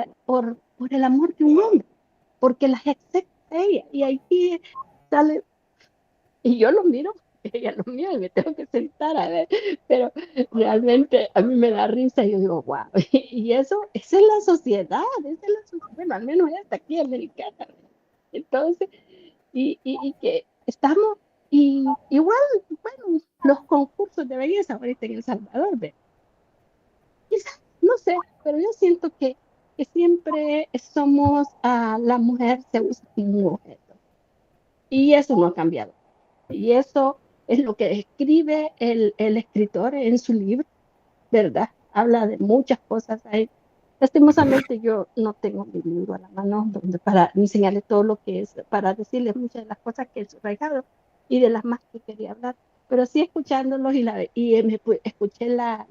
amor de un hombre, porque las acepta ella. Y aquí sale, y yo lo miro, ella lo mira y me tengo que sentar a ver, pero realmente a mí me da risa y yo digo, wow, y esa es la sociedad, bueno, al menos esta aquí americana. Entonces, y que estamos, y igual, bueno, los concursos de belleza ahorita en El Salvador, quizás, no sé, pero yo siento que siempre somos, la mujer se usa como un objeto, y eso no ha cambiado. Y eso es lo que escribe el escritor en su libro, ¿verdad? Habla de muchas cosas ahí. Lastimosamente yo no tengo mi libro a la mano para enseñarle todo lo que es, para decirle muchas de las cosas que he subrayado y de las más que quería hablar, pero sí escuchándolos escuché la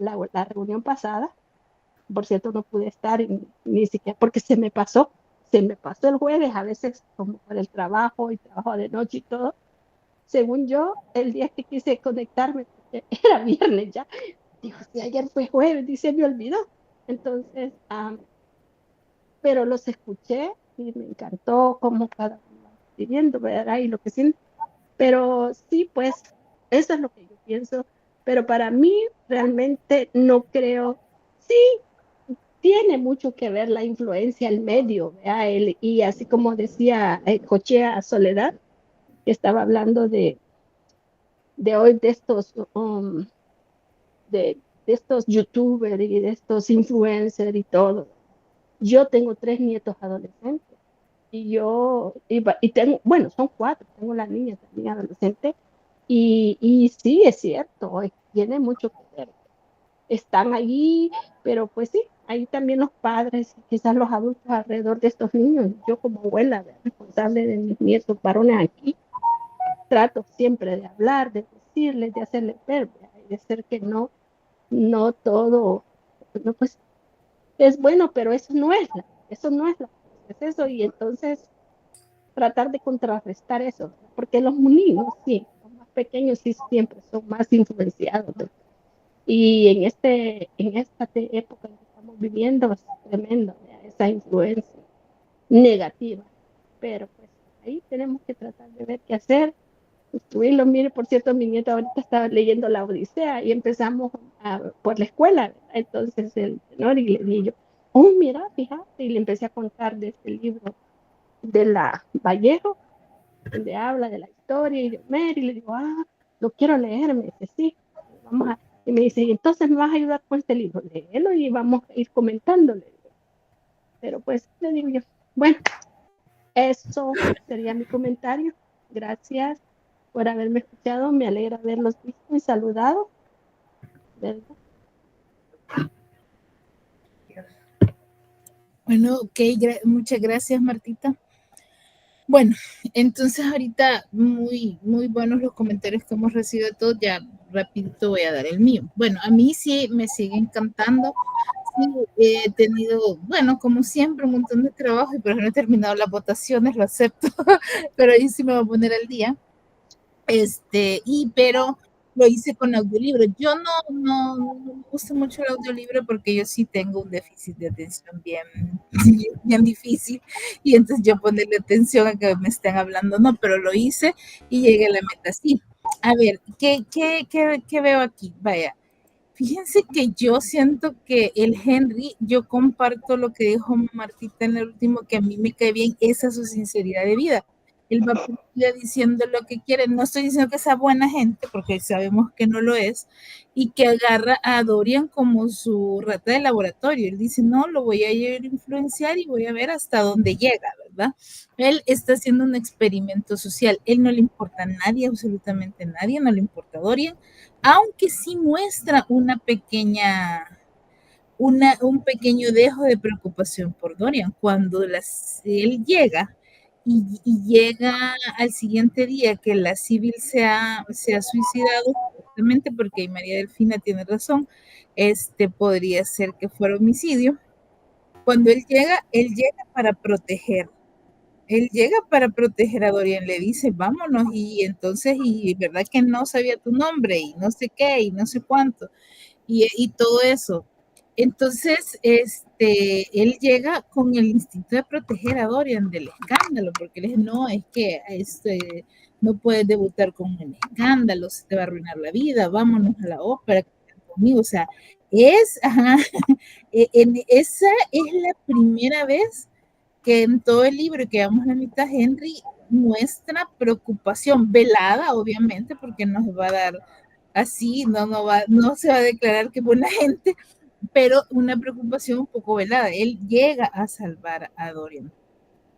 reunión pasada. Por cierto, no pude estar ni siquiera porque se me pasó el jueves, a veces como por el trabajo y trabajo de noche y todo. Según yo, el día que quise conectarme, era viernes ya. Digo, si ayer fue jueves, dice, me olvidó. Entonces, pero los escuché y me encantó cómo cada uno va viviendo, ¿verdad? Y lo que siento. Pero sí, pues, eso es lo que yo pienso. Pero para mí, realmente no creo. Sí, tiene mucho que ver la influencia, el medio, ¿verdad? Y así como decía Cochea Soledad, que estaba hablando de hoy de estos de estos youtubers y de estos influencers y todo. Yo tengo 3 nietos adolescentes y tengo, bueno, son 4, tengo la niña también adolescente y sí, es cierto, tiene mucho que ver. Están allí, pero pues sí, ahí también los padres, quizás los adultos alrededor de estos niños. Yo como abuela responsable de mis nietos varones aquí, trato siempre de hablar, de decirles, de hacerles ver, de ser que no todo, no, pues es bueno, pero eso no es es eso, y entonces tratar de contrarrestar eso, porque los niños, sí, los más pequeños sí siempre son más influenciados, ¿no? Y en esta época que estamos viviendo es tremendo, ¿verdad? Esa influencia negativa, pero pues ahí tenemos que tratar de ver qué hacer, instruirlo. Mire, por cierto, mi nieta ahorita estaba leyendo la Odisea y empezamos por la escuela, ¿verdad? Entonces el tenor, y le dije yo, oh, mira, fíjate, y le empecé a contar de este libro de la Vallejo, donde habla de la historia y de Homer, y le digo, lo quiero leer. Me dice, sí, y me dice, y entonces me vas a ayudar con este libro, léelo y vamos a ir comentándole. Pero pues le digo yo, bueno, eso sería mi comentario. Gracias por haberme escuchado, me alegra haberlos visto y saludado, ¿verdad? Bueno, ok, muchas gracias, Martita. Bueno, entonces ahorita muy buenos los comentarios que hemos recibido de todos. Ya rapidito voy a dar el mío. Bueno, a mí sí me sigue encantando. Sí, he tenido, bueno, como siempre, un montón de trabajo y por eso no he terminado las votaciones, lo acepto, pero ahí sí me voy a poner al día. Pero lo hice con audiolibro. Yo no me gusta mucho el audiolibro porque yo sí tengo un déficit de atención bien difícil, y entonces yo ponerle atención a que me estén hablando, no, pero lo hice y llegué a la meta. Sí, a ver, ¿qué veo aquí? Vaya, fíjense que yo siento que el Henry, yo comparto lo que dijo Martita en el último, que a mí me cae bien esa su sinceridad de vida. Él va diciendo lo que quiere. No estoy diciendo que sea buena gente, porque sabemos que no lo es, y que agarra a Dorian como su rata de laboratorio. Él dice, no, lo voy a influenciar y voy a ver hasta dónde llega, ¿verdad? Él está haciendo un experimento social. Él no le importa a nadie, absolutamente a nadie, no le importa a Dorian, aunque sí muestra un pequeño dejo de preocupación por Dorian. Cuando él llega y llega al siguiente día que la civil se ha suicidado, exactamente, porque ahí María Delfina tiene razón, podría ser que fuera homicidio. Cuando él llega para proteger. Él llega para proteger a Dorian, le dice, vámonos, y entonces, y verdad que no sabía tu nombre, y no sé qué, y no sé cuánto, y todo eso. Entonces, él llega con el instinto de proteger a Dorian del escándalo, porque le dice, no, es que no puedes debutar con un escándalo, se te va a arruinar la vida, vámonos a la ópera conmigo. O sea, ajá, esa es la primera vez que en todo el libro que vamos a la mitad, Henry muestra preocupación, velada, obviamente, porque nos va a dar así, no se va a declarar que buena gente, pero una preocupación un poco velada. Él llega a salvar a Dorian.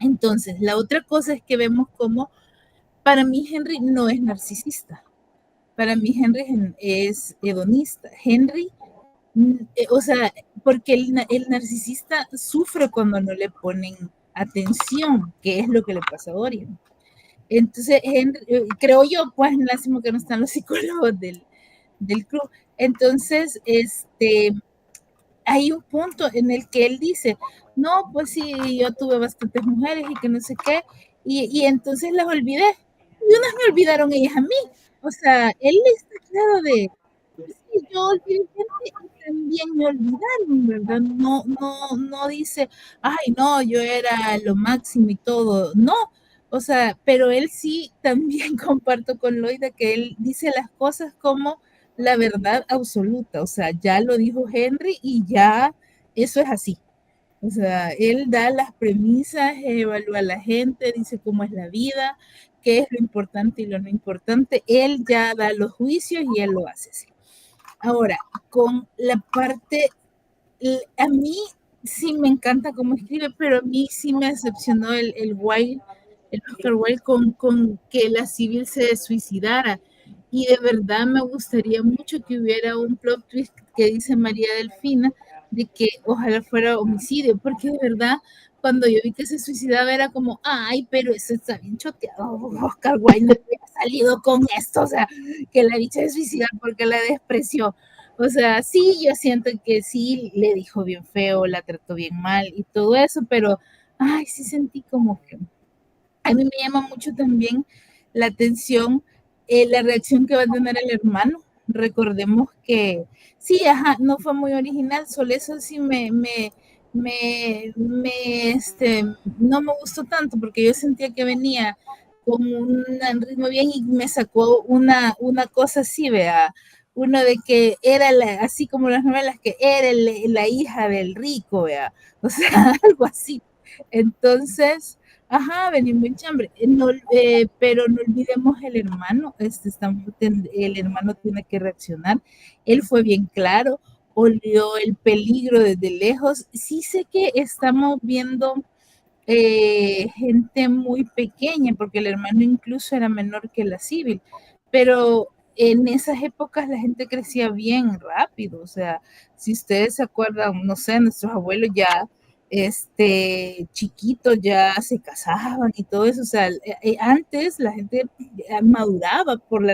Entonces, la otra cosa es que vemos como, para mí Henry no es narcisista, para mí Henry es hedonista. Henry, o sea, porque el narcisista sufre cuando no le ponen atención, que es lo que le pasa a Dorian. Entonces, Henry, creo yo, pues, lásimo que no están los psicólogos del club. Entonces, hay un punto en el que él dice, no, pues sí, yo tuve bastantes mujeres y que no sé qué, y entonces las olvidé. Y unas me olvidaron ellas a mí. O sea, él está claro de, sí, yo olvidé gente y también me olvidaron, ¿verdad? No dice, ay, no, yo era lo máximo y todo. No, o sea, pero él sí también comparto con Loida que él dice las cosas como la verdad absoluta. O sea, ya lo dijo Henry y ya eso es así. O sea, él da las premisas, evalúa a la gente, dice cómo es la vida, qué es lo importante y lo no importante. Él ya da los juicios y él lo hace así. Ahora, con la parte, a mí sí me encanta cómo escribe, pero a mí sí me decepcionó el Oscar Wilde con que la civil se suicidara. Y de verdad me gustaría mucho que hubiera un plot twist que dice María Delfina, de que ojalá fuera homicidio, porque de verdad, cuando yo vi que se suicidaba era como, ay, pero eso está bien choteado, Oscar Wilde no había salido con esto, o sea, que la bicha se suicida porque la despreció. O sea, sí, yo siento que sí, le dijo bien feo, la trató bien mal y todo eso, pero, ay, sí sentí como que a mí me llama mucho también la atención la reacción que va a tener el hermano. Recordemos que sí, ajá, no fue muy original, solo eso sí no me gustó tanto porque yo sentía que venía con un ritmo bien y me sacó una cosa así, vea, uno de que era así como las novelas, que era la hija del rico, vea, o sea, algo así. Entonces, ajá, venimos en chambre. Pero no olvidemos el hermano. El hermano tiene que reaccionar. Él fue bien claro, olió el peligro desde lejos. Sí sé que estamos viendo gente muy pequeña, porque el hermano incluso era menor que la civil, pero en esas épocas la gente crecía bien rápido. O sea, si ustedes se acuerdan, no sé, nuestros abuelos ya chiquitos ya se casaban y todo eso. O sea, antes la gente maduraba por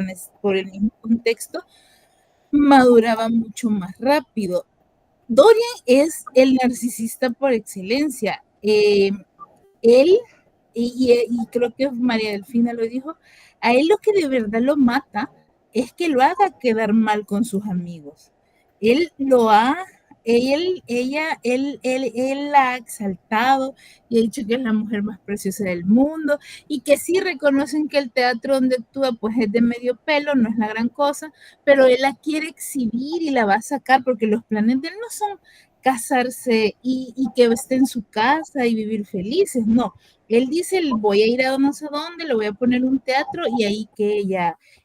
el mismo contexto, maduraba mucho más rápido. Dorian es el narcisista por excelencia. Él, y creo que María Delfina lo dijo, a él lo que de verdad lo mata es que lo haga quedar mal con sus amigos. Él la ha exaltado y ha dicho que es la mujer más preciosa del mundo y que sí reconocen que el teatro donde actúa pues es de medio pelo, no es la gran cosa, pero él la quiere exhibir y la va a sacar porque los planes de él no son casarse y que esté en su casa y vivir felices, no. Él dice, voy a ir a no sé dónde, le voy a poner un teatro y ahí que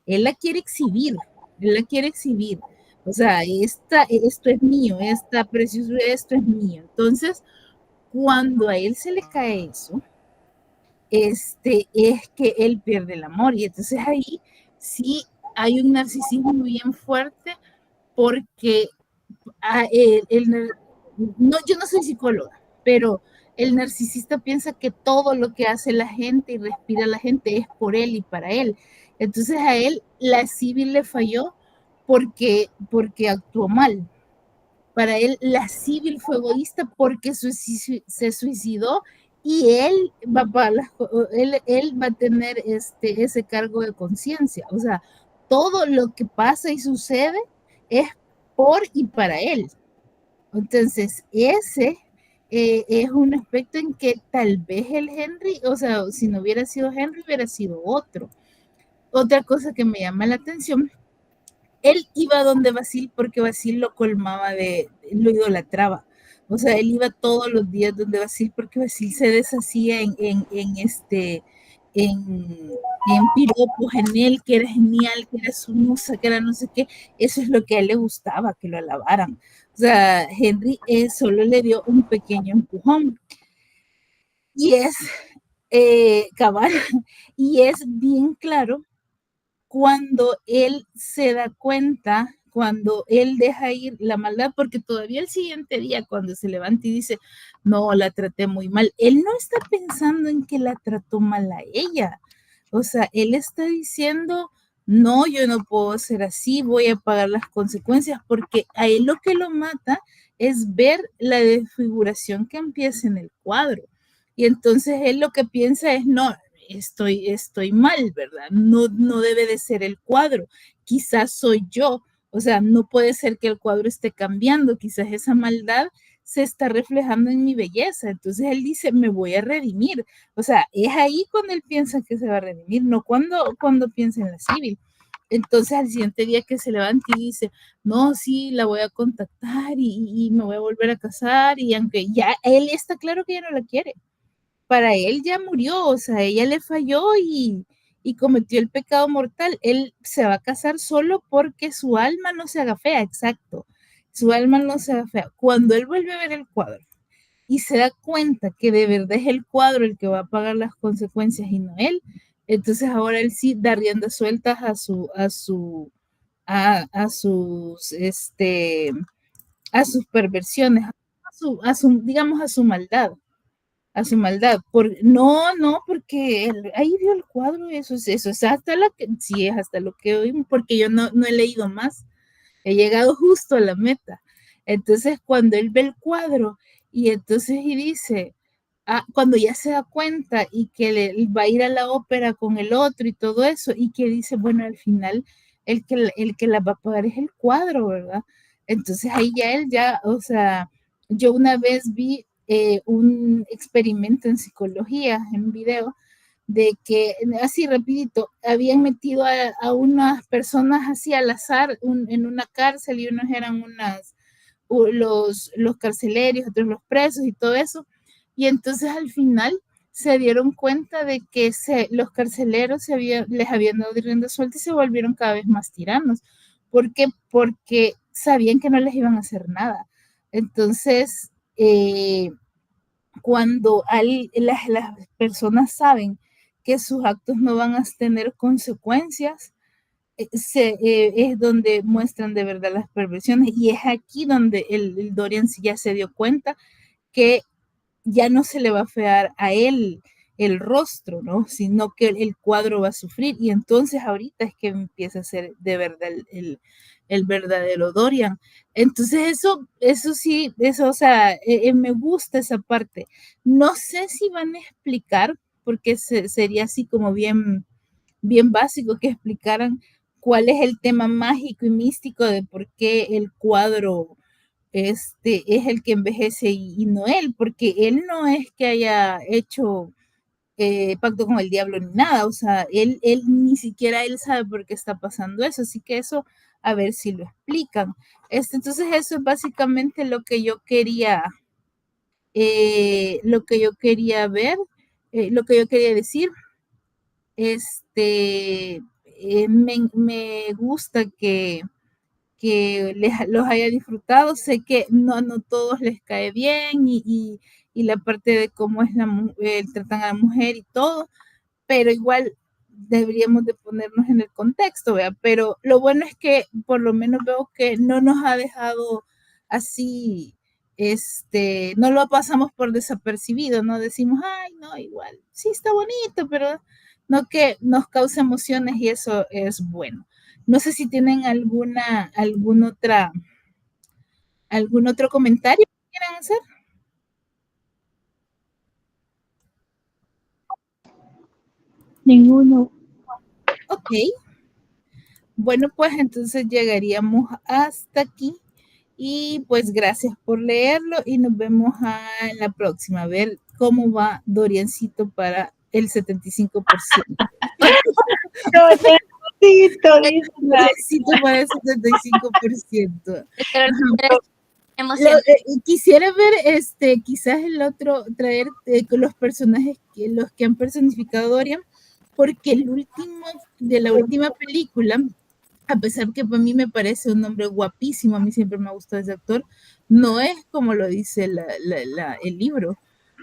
él la quiere exhibir, él la quiere exhibir. O sea, esto es mío, esta preciosura, esto es mío. Entonces, cuando a él se le cae eso, es que él pierde el amor. Y entonces ahí sí hay un narcisismo bien fuerte porque yo no soy psicóloga, pero el narcisista piensa que todo lo que hace la gente y respira la gente es por él y para él. Entonces a él la civil le falló porque actuó mal. Para él, la Sybil fue egoísta porque se suicidó y él va a tener ese cargo de conciencia. O sea, todo lo que pasa y sucede es por y para él. Entonces, ese es un aspecto en que tal vez el Henry, o sea, si no hubiera sido Henry, hubiera sido otro. Otra cosa que me llama la atención, él iba donde Basil porque Basil lo colmaba lo idolatraba. O sea, él iba todos los días donde Basil porque Basil se deshacía en piropos en él, que era genial, que era su musa, que era no sé qué. Eso es lo que a él le gustaba, que lo alabaran. O sea, Henry solo le dio un pequeño empujón. Y es cabal, y es bien claro cuando él se da cuenta, cuando él deja ir la maldad, porque todavía el siguiente día, cuando se levanta y dice, no, la traté muy mal, él no está pensando en que la trató mal a ella. O sea, él está diciendo, no, yo no puedo ser así, voy a pagar las consecuencias, porque a él lo que lo mata es ver la desfiguración que empieza en el cuadro. Y entonces él lo que piensa es, no, estoy mal, ¿verdad? No debe de ser el cuadro, quizás soy yo, o sea, no puede ser que el cuadro esté cambiando, quizás esa maldad se está reflejando en mi belleza, entonces él dice, me voy a redimir, o sea, es ahí cuando él piensa que se va a redimir, no cuando piensa en la Sybil. Entonces al siguiente día que se levanta y dice, no, sí, la voy a contactar y me voy a volver a casar, y aunque ya él está claro que ya no la quiere, para él ya murió, o sea, ella le falló y cometió el pecado mortal. Él se va a casar solo porque su alma no se haga fea, exacto. Su alma no se haga fea. Cuando él vuelve a ver el cuadro y se da cuenta que de verdad es el cuadro el que va a pagar las consecuencias y no él, entonces ahora él sí da riendas sueltas a sus perversiones, digamos, a su maldad. No, porque ahí vio el cuadro, eso es hasta sí, es hasta lo que oímos, porque yo no he leído más, he llegado justo a la meta. Entonces, cuando él ve el cuadro y entonces y dice, cuando ya se da cuenta y que va a ir a la ópera con el otro y todo eso, y que dice, bueno, al final el que la va a pagar es el cuadro, ¿verdad? Entonces ahí ya, o sea, yo una vez vi un experimento en psicología, en un video, de que así rapidito habían metido a unas personas así al azar en una cárcel, y unos eran los carcelarios, otros los presos y todo eso, y entonces al final se dieron cuenta de que los carceleros les habían dado rienda suelta y se volvieron cada vez más tiranos. ¿Por qué? Porque sabían que no les iban a hacer nada. Entonces, cuando las personas saben que sus actos no van a tener consecuencias, es donde muestran de verdad las perversiones, y es aquí donde el Dorian ya se dio cuenta que ya no se le va a fear a él el rostro, ¿no? Sino que el cuadro va a sufrir, y entonces ahorita es que empieza a ser de verdad el verdadero Dorian. Entonces eso sí, o sea, me gusta esa parte. No sé si van a explicar, porque sería así como bien básico que explicaran cuál es el tema mágico y místico de por qué el cuadro es el que envejece y no él, porque él no es que haya hecho pacto con el diablo ni nada, o sea, él ni siquiera él sabe por qué está pasando eso, así que eso a ver si lo explican. Entonces eso es básicamente lo que yo quería ver, lo que yo quería decir. Me gusta que los haya disfrutado. Sé que no todos les cae bien, y la parte de cómo es tratan a la mujer y todo, pero igual deberíamos de ponernos en el contexto, ¿verdad? Pero lo bueno es que por lo menos veo que no nos ha dejado así, no lo pasamos por desapercibido, no decimos, ay, no, igual, sí está bonito, pero no que nos cause emociones, y eso es bueno. No sé si tienen algún otro comentario que quieran hacer. Ninguno. Ok. Bueno, pues entonces llegaríamos hasta aquí. Y pues gracias por leerlo y nos vemos en la próxima. A ver cómo va Doriancito para el 75%. Doriancito para el 75%. Quisiera ver, quizás el otro, traer con los personajes, los que han personificado a Dorian, porque de la última película, a pesar que para mí me parece un hombre guapísimo, a mí siempre me ha gustado ese actor, no es como lo dice el libro,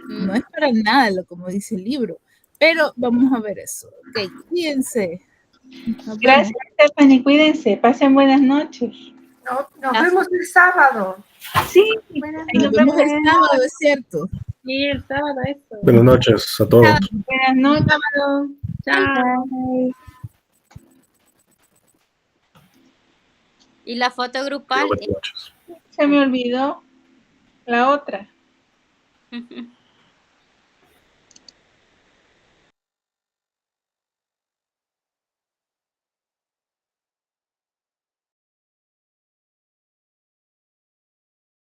no es para nada como dice el libro, pero vamos a ver eso. Ok, cuídense. Gracias, Stephanie, cuídense, pasen buenas noches. Nos vemos el sábado. Sí, nos vemos el sábado, es cierto. Sí, el sábado, eso. Buenas noches a todos. Buenas noches. Chao. Y la foto grupal. Se me olvidó la otra.